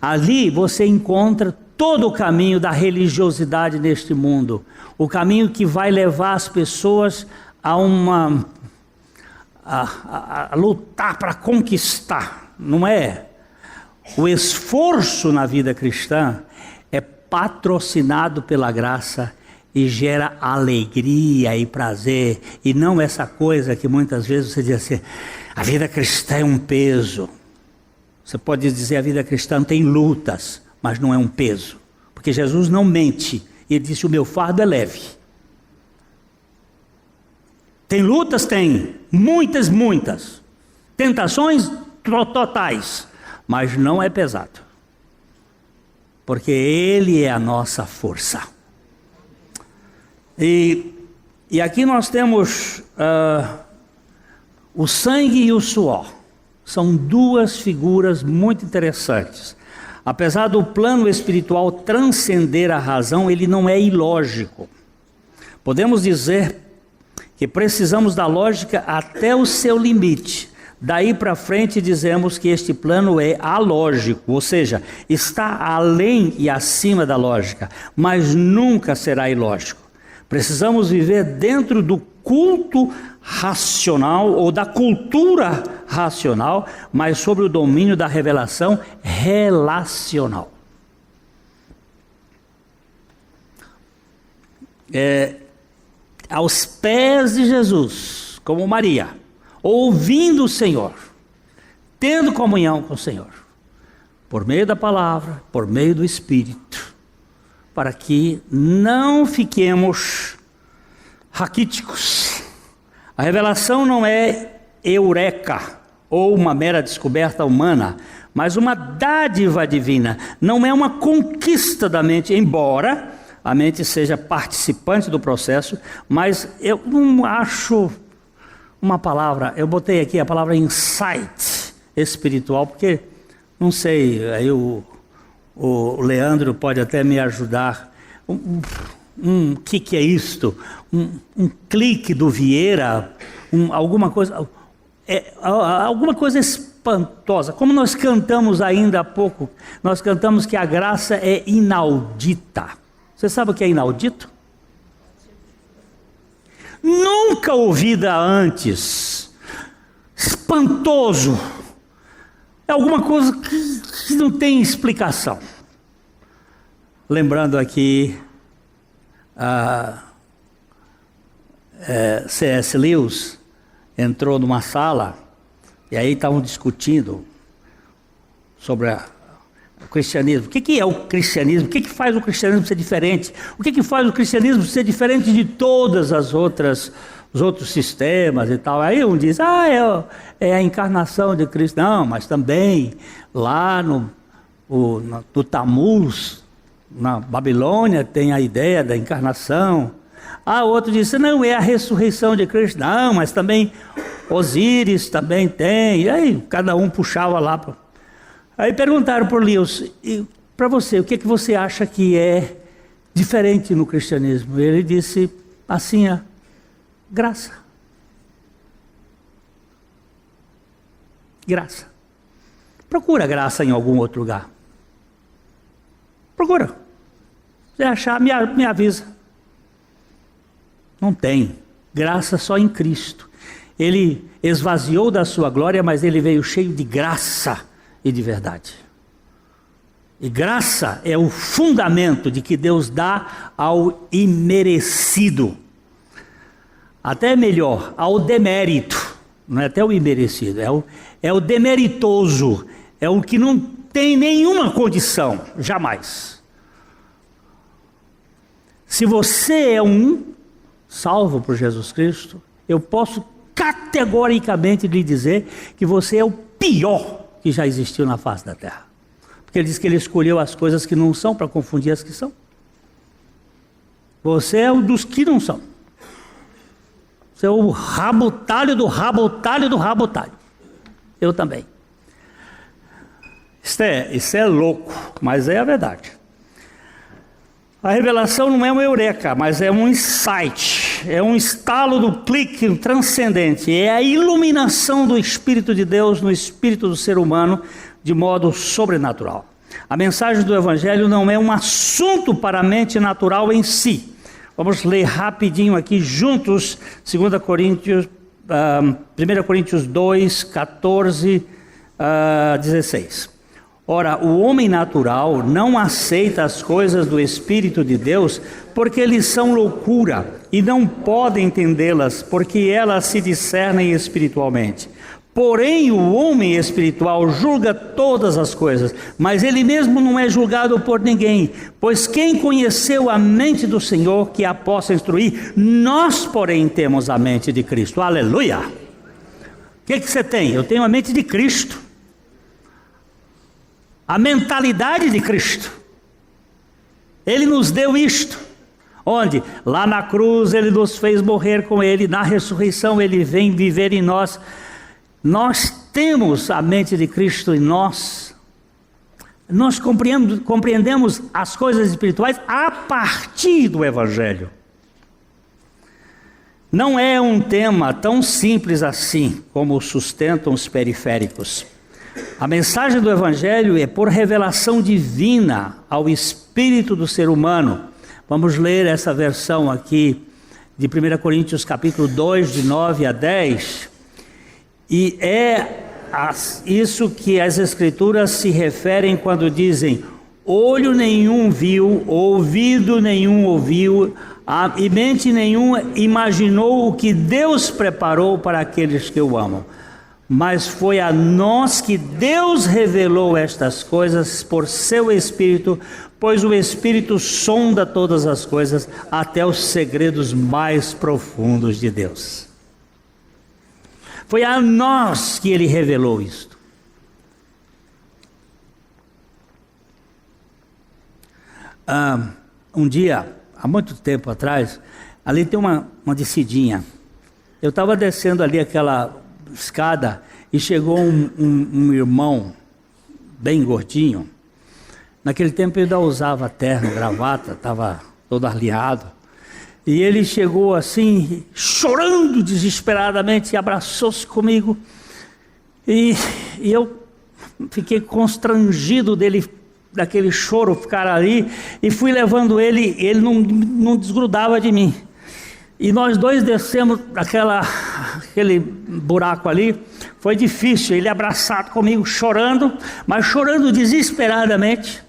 S1: Ali você encontra todo o caminho da religiosidade neste mundo, o caminho que vai levar as pessoas a lutar para conquistar, não é? O esforço na vida cristã é patrocinado pela graça e gera alegria e prazer, e não essa coisa que muitas vezes você diz assim: a vida cristã é um peso. Você pode dizer a vida cristã tem lutas, mas não é um peso, porque Jesus não mente, ele disse: o meu fardo é leve. Tem lutas? Tem, muitas, tentações totais, mas não é pesado, porque Ele é a nossa força. E aqui nós temos o sangue e o suor, são 2 figuras muito interessantes. Apesar do plano espiritual transcender a razão, ele não é ilógico. Podemos dizer que precisamos da lógica até o seu limite. Daí para frente dizemos que este plano é alógico, ou seja, está além e acima da lógica, mas nunca será ilógico. Precisamos viver dentro do culto racional ou da cultura racional, mas sob o domínio da revelação relacional. Aos pés de Jesus, como Maria, ouvindo o Senhor, tendo comunhão com o Senhor, por meio da palavra, por meio do Espírito, para que não fiquemos raquíticos. A revelação não é eureka ou uma mera descoberta humana, mas uma dádiva divina. Não é uma conquista da mente, embora a mente seja participante do processo, mas eu não acho uma palavra, eu botei aqui a palavra insight espiritual, porque não sei, aí o Leandro pode até me ajudar. Que é isto? Um clique do Vieira, alguma coisa espantosa. Como nós cantamos ainda há pouco, nós cantamos que a graça é inaudita. Você sabe o que é inaudito? Nunca ouvida antes, espantoso, é alguma coisa que não tem explicação. Lembrando aqui C.S. Lewis entrou numa sala e aí estavam discutindo sobre o cristianismo. O que é o cristianismo? O que faz o cristianismo ser diferente? O que faz o cristianismo ser diferente de todas as outras os outros sistemas e tal. Aí um diz, é a encarnação de Cristo. Não, mas também lá no Tammuz, na Babilônia, tem a ideia da encarnação. Outro disse, não, é a ressurreição de Cristo. Não, mas também Osíris também tem. E aí cada um puxava lá. Aí perguntaram por Lewis, para você, o que você acha que é diferente no cristianismo? Ele disse assim, graça. Graça. Procura graça em algum outro lugar. Procura. Se achar, me avisa. Não tem. Graça só em Cristo. Ele esvaziou da sua glória, mas ele veio cheio de graça e de verdade. E graça é o fundamento de que Deus dá ao imerecido. Até melhor, ao demérito. Não é até o imerecido, é o demeritoso. É o que não tem nenhuma condição, jamais. Se você é um salvo por Jesus Cristo, eu posso categoricamente lhe dizer que você é o pior que já existiu na face da terra. Porque ele diz que ele escolheu as coisas que não são para confundir as que são. Você é um dos que não são. Você é o rabotalho do rabotalho do rabotalho. Eu também. Isso é louco, mas é a verdade. A revelação não é um eureka, mas é um insight, é um estalo do clique transcendente, é a iluminação do Espírito de Deus no espírito do ser humano de modo sobrenatural. A mensagem do Evangelho não é um assunto para a mente natural em si. Vamos ler rapidinho aqui juntos, 1 Coríntios 2, 14, 16. Ora, o homem natural não aceita as coisas do Espírito de Deus, porque eles são loucura, e não pode entendê-las, porque elas se discernem espiritualmente. Porém, o homem espiritual julga todas as coisas, mas ele mesmo não é julgado por ninguém, pois quem conheceu a mente do Senhor que a possa instruir? Nós, porém, temos a mente de Cristo. Aleluia! O que você tem? Eu tenho a mente de Cristo. A mentalidade de Cristo. Ele nos deu isto. Onde? Lá na cruz ele nos fez morrer com ele. Na ressurreição ele vem viver em nós. Nós temos a mente de Cristo em nós. Nós compreendemos as coisas espirituais a partir do Evangelho. Não é um tema tão simples assim como sustentam os periféricos. A mensagem do Evangelho é por revelação divina ao espírito do ser humano. Vamos ler essa versão aqui de 1 Coríntios capítulo 2, de 9 a 10. E é isso que as Escrituras se referem quando dizem: olho nenhum viu, ouvido nenhum ouviu, e mente nenhuma imaginou o que Deus preparou para aqueles que o amam. Mas foi a nós que Deus revelou estas coisas por seu Espírito, pois o Espírito sonda todas as coisas, até os segredos mais profundos de Deus. Foi a nós que Ele revelou isto. Um dia, há muito tempo atrás, ali tem uma descidinha. Eu estava descendo ali aquela escada e chegou um irmão bem gordinho. Naquele tempo eu ainda usava terno, gravata, estava todo arliado. E ele chegou assim, chorando desesperadamente, e abraçou-se comigo. E eu fiquei constrangido daquele choro ficar ali, e fui levando ele não desgrudava de mim. E nós dois descemos aquele buraco ali. Foi difícil, ele abraçado comigo, chorando, mas chorando desesperadamente.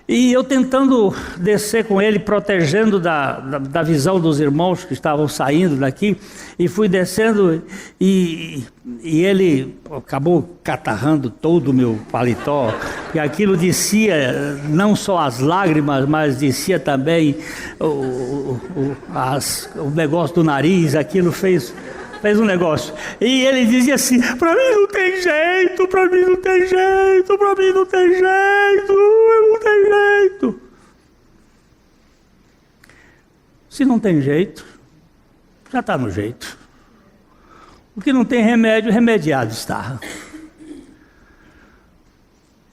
S1: E eu tentando descer com ele, protegendo da visão dos irmãos que estavam saindo daqui. E fui descendo e ele acabou catarrando todo o meu paletó, E aquilo descia não só as lágrimas, mas descia também o negócio do nariz, aquilo fez um negócio. E ele dizia assim: para mim não tem jeito, para mim não tem jeito, para mim não tem jeito, não tem jeito. Se não tem jeito, já está no jeito. O que não tem remédio, remediado está.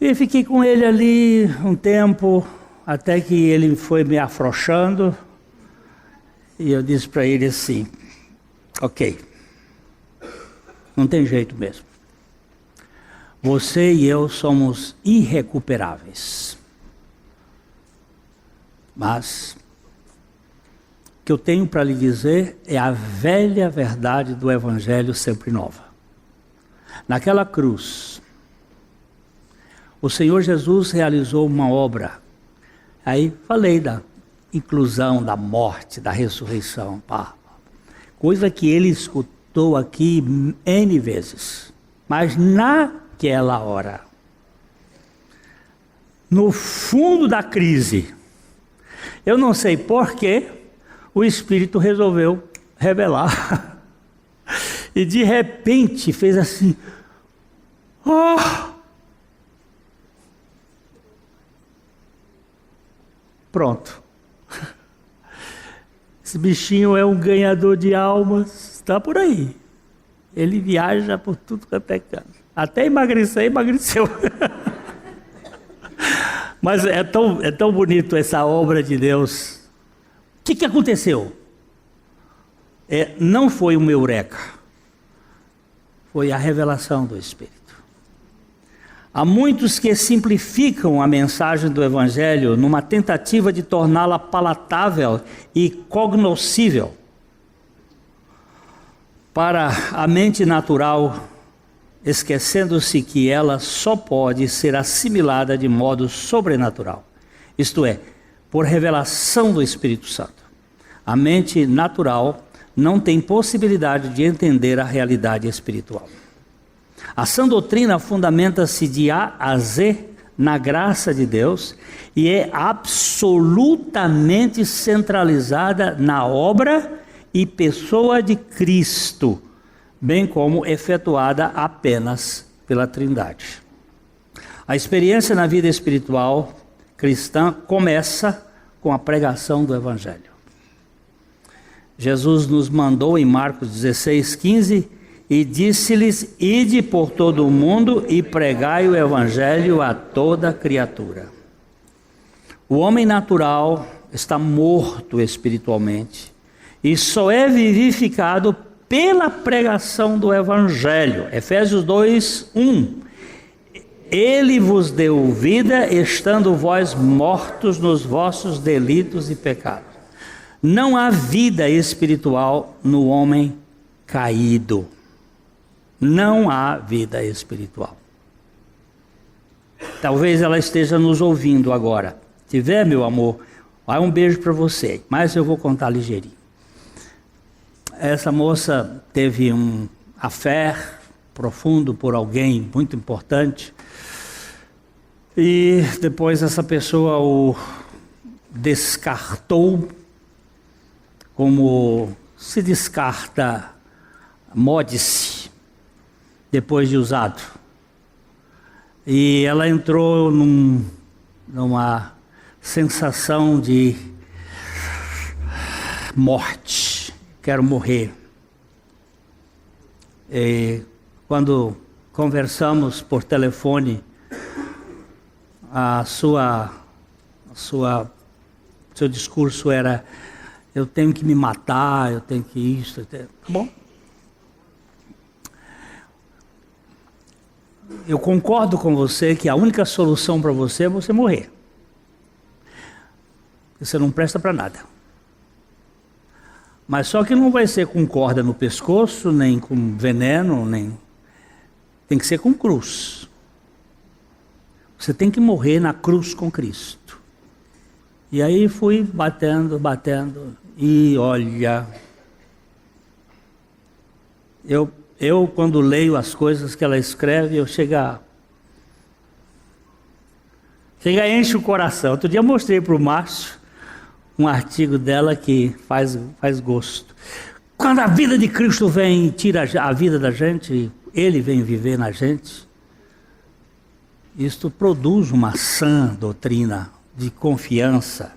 S1: E fiquei com ele ali um tempo, até que ele foi me afrouxando. E eu disse para ele assim: ok, não tem jeito mesmo. Você e eu somos irrecuperáveis. Mas o que eu tenho para lhe dizer é a velha verdade do Evangelho sempre nova. Naquela cruz, o Senhor Jesus realizou uma obra. Aí falei da inclusão, da morte, da ressurreição. Coisa que ele escutou aqui N vezes. Mas naquela hora, no fundo da crise, eu não sei porquê, o Espírito resolveu revelar. E de repente fez assim: oh! Pronto. Esse bichinho é um ganhador de almas, está por aí. Ele viaja por tudo quanto é canto. Até emagreceu. Mas é tão bonito essa obra de Deus. O que aconteceu? Não foi uma eureka. Foi a revelação do Espírito. Há muitos que simplificam a mensagem do Evangelho numa tentativa de torná-la palatável e cognoscível para a mente natural, esquecendo-se que ela só pode ser assimilada de modo sobrenatural, isto é, por revelação do Espírito Santo. A mente natural não tem possibilidade de entender a realidade espiritual. A sã doutrina fundamenta-se de A a Z na graça de Deus e é absolutamente centralizada na obra e pessoa de Cristo, bem como efetuada apenas pela Trindade. A experiência na vida espiritual cristã começa com a pregação do Evangelho. Jesus nos mandou em Marcos 16:15 e disse-lhes: ide por todo o mundo e pregai o Evangelho a toda criatura. O homem natural está morto espiritualmente e só é vivificado pela pregação do Evangelho. Efésios 2:1. Ele vos deu vida, estando vós mortos nos vossos delitos e pecados. Não há vida espiritual no homem caído. Não há vida espiritual. Talvez ela esteja nos ouvindo agora. Se tiver, meu amor, vai um beijo para você. Mas eu vou contar ligeirinho. Essa moça teve um affair profundo por alguém muito importante. E depois essa pessoa o descartou, como se descarta módice depois de usado. E ela entrou numa sensação de morte, quero morrer. E quando conversamos por telefone, seu discurso era: eu tenho que me matar, eu tenho que isso. Tá bom. Eu concordo com você que a única solução para você é você morrer. Você não presta para nada. Mas só que não vai ser com corda no pescoço, nem com veneno, nem... Tem que ser com cruz. Você tem que morrer na cruz com Cristo. E aí fui batendo, e olha... Eu quando leio as coisas que ela escreve, eu chego a Chega e enche o coração. Outro dia eu mostrei para o Márcio um artigo dela que faz gosto. Quando a vida de Cristo vem e tira a vida da gente, Ele vem viver na gente, isto produz uma sã doutrina de confiança.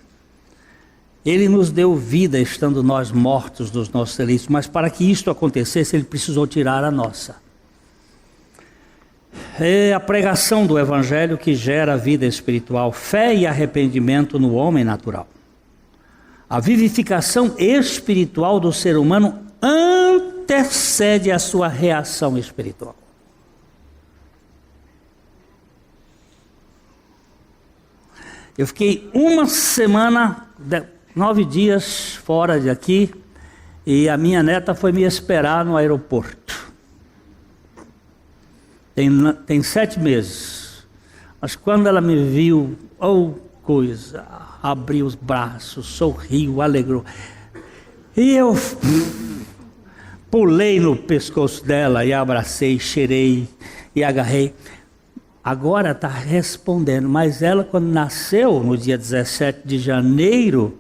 S1: Ele nos deu vida estando nós mortos dos nossos delitos, mas para que isto acontecesse, Ele precisou tirar a nossa. É a pregação do Evangelho que gera vida espiritual, fé e arrependimento no homem natural. A vivificação espiritual do ser humano antecede a sua reação espiritual. Eu fiquei uma semana, 9 dias fora de aqui, e a minha neta foi me esperar no aeroporto. Tem 7 meses. Mas quando ela me viu, coisa, abriu os braços, sorriu, alegrou. E eu pulei no pescoço dela e abracei, cheirei e agarrei. Agora está respondendo, mas ela quando nasceu no dia 17 de janeiro,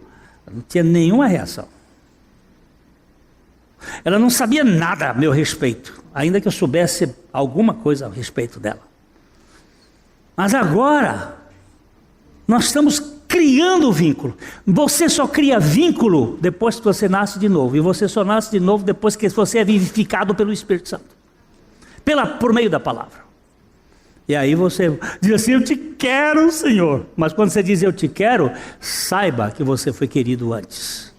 S1: não tinha nenhuma reação. Ela não sabia nada a meu respeito, ainda que eu soubesse alguma coisa a respeito dela. Mas agora, nós estamos criando o vínculo. Você só cria vínculo depois que você nasce de novo. E você só nasce de novo depois que você é vivificado pelo Espírito Santo. Por meio da palavra. E aí você diz assim, eu te quero, Senhor. Mas quando você diz eu te quero, saiba que você foi querido antes.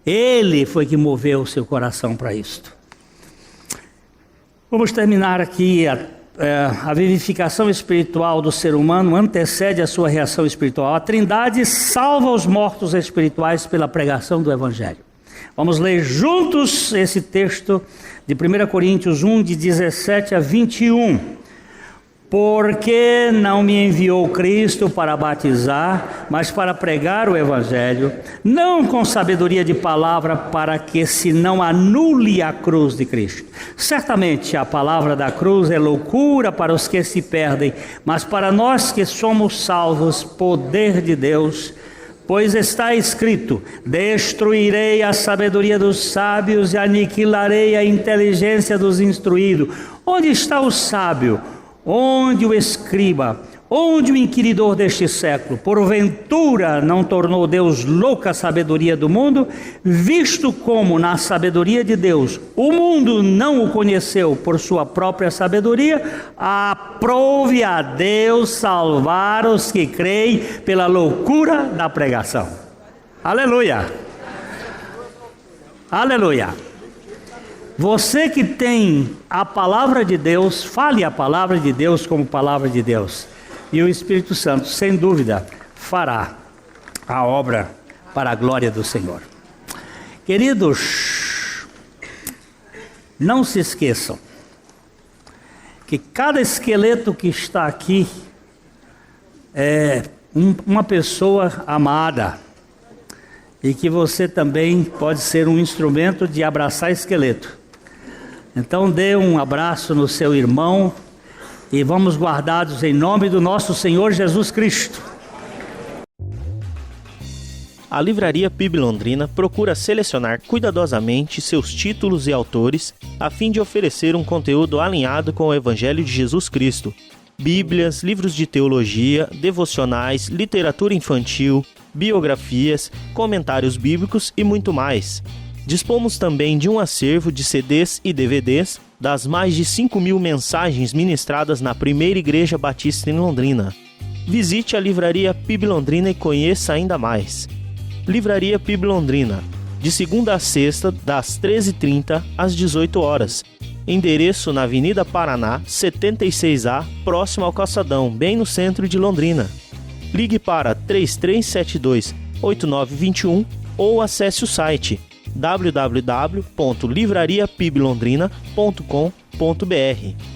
S1: Ele foi que moveu o seu coração para isto. Vamos terminar aqui. A vivificação espiritual do ser humano antecede a sua reação espiritual. A Trindade salva os mortos espirituais pela pregação do Evangelho. Vamos ler juntos esse texto de 1 Coríntios 1, de 17 a 21. Porque não me enviou Cristo para batizar, mas para pregar o Evangelho, não com sabedoria de palavra, para que se não anule a cruz de Cristo. Certamente a palavra da cruz é loucura para os que se perdem, mas para nós que somos salvos, poder de Deus. Pois está escrito, destruirei a sabedoria dos sábios e aniquilarei a inteligência dos instruídos. Onde está o sábio? Onde o escriba? Onde o inquiridor deste século? Porventura não tornou Deus louca a sabedoria do mundo? Visto como na sabedoria de Deus o mundo não o conheceu por sua própria sabedoria, aprove a Deus salvar os que creem pela loucura da pregação. Aleluia! Aleluia! Você que tem a palavra de Deus, fale a palavra de Deus como palavra de Deus. E o Espírito Santo, sem dúvida, fará a obra para a glória do Senhor. Queridos, não se esqueçam que cada esqueleto que está aqui é uma pessoa amada. E que você também pode ser um instrumento de abraçar esqueleto. Então dê um abraço no seu irmão e vamos guardados em nome do nosso Senhor Jesus Cristo.
S2: A Livraria PIB Londrina procura selecionar cuidadosamente seus títulos e autores a fim de oferecer um conteúdo alinhado com o Evangelho de Jesus Cristo. Bíblias, livros de teologia, devocionais, literatura infantil, biografias, comentários bíblicos e muito mais. Dispomos também de um acervo de CDs e DVDs das mais de 5.000 mensagens ministradas na Primeira Igreja Batista em Londrina. Visite a Livraria PIB Londrina e conheça ainda mais. Livraria PIB Londrina, de segunda a sexta, das 13h30 às 18h. Endereço na Avenida Paraná, 76A, próximo ao Calçadão, bem no centro de Londrina. Ligue para 3372-8921 ou acesse o site www.livrariapiblondrina.com.br.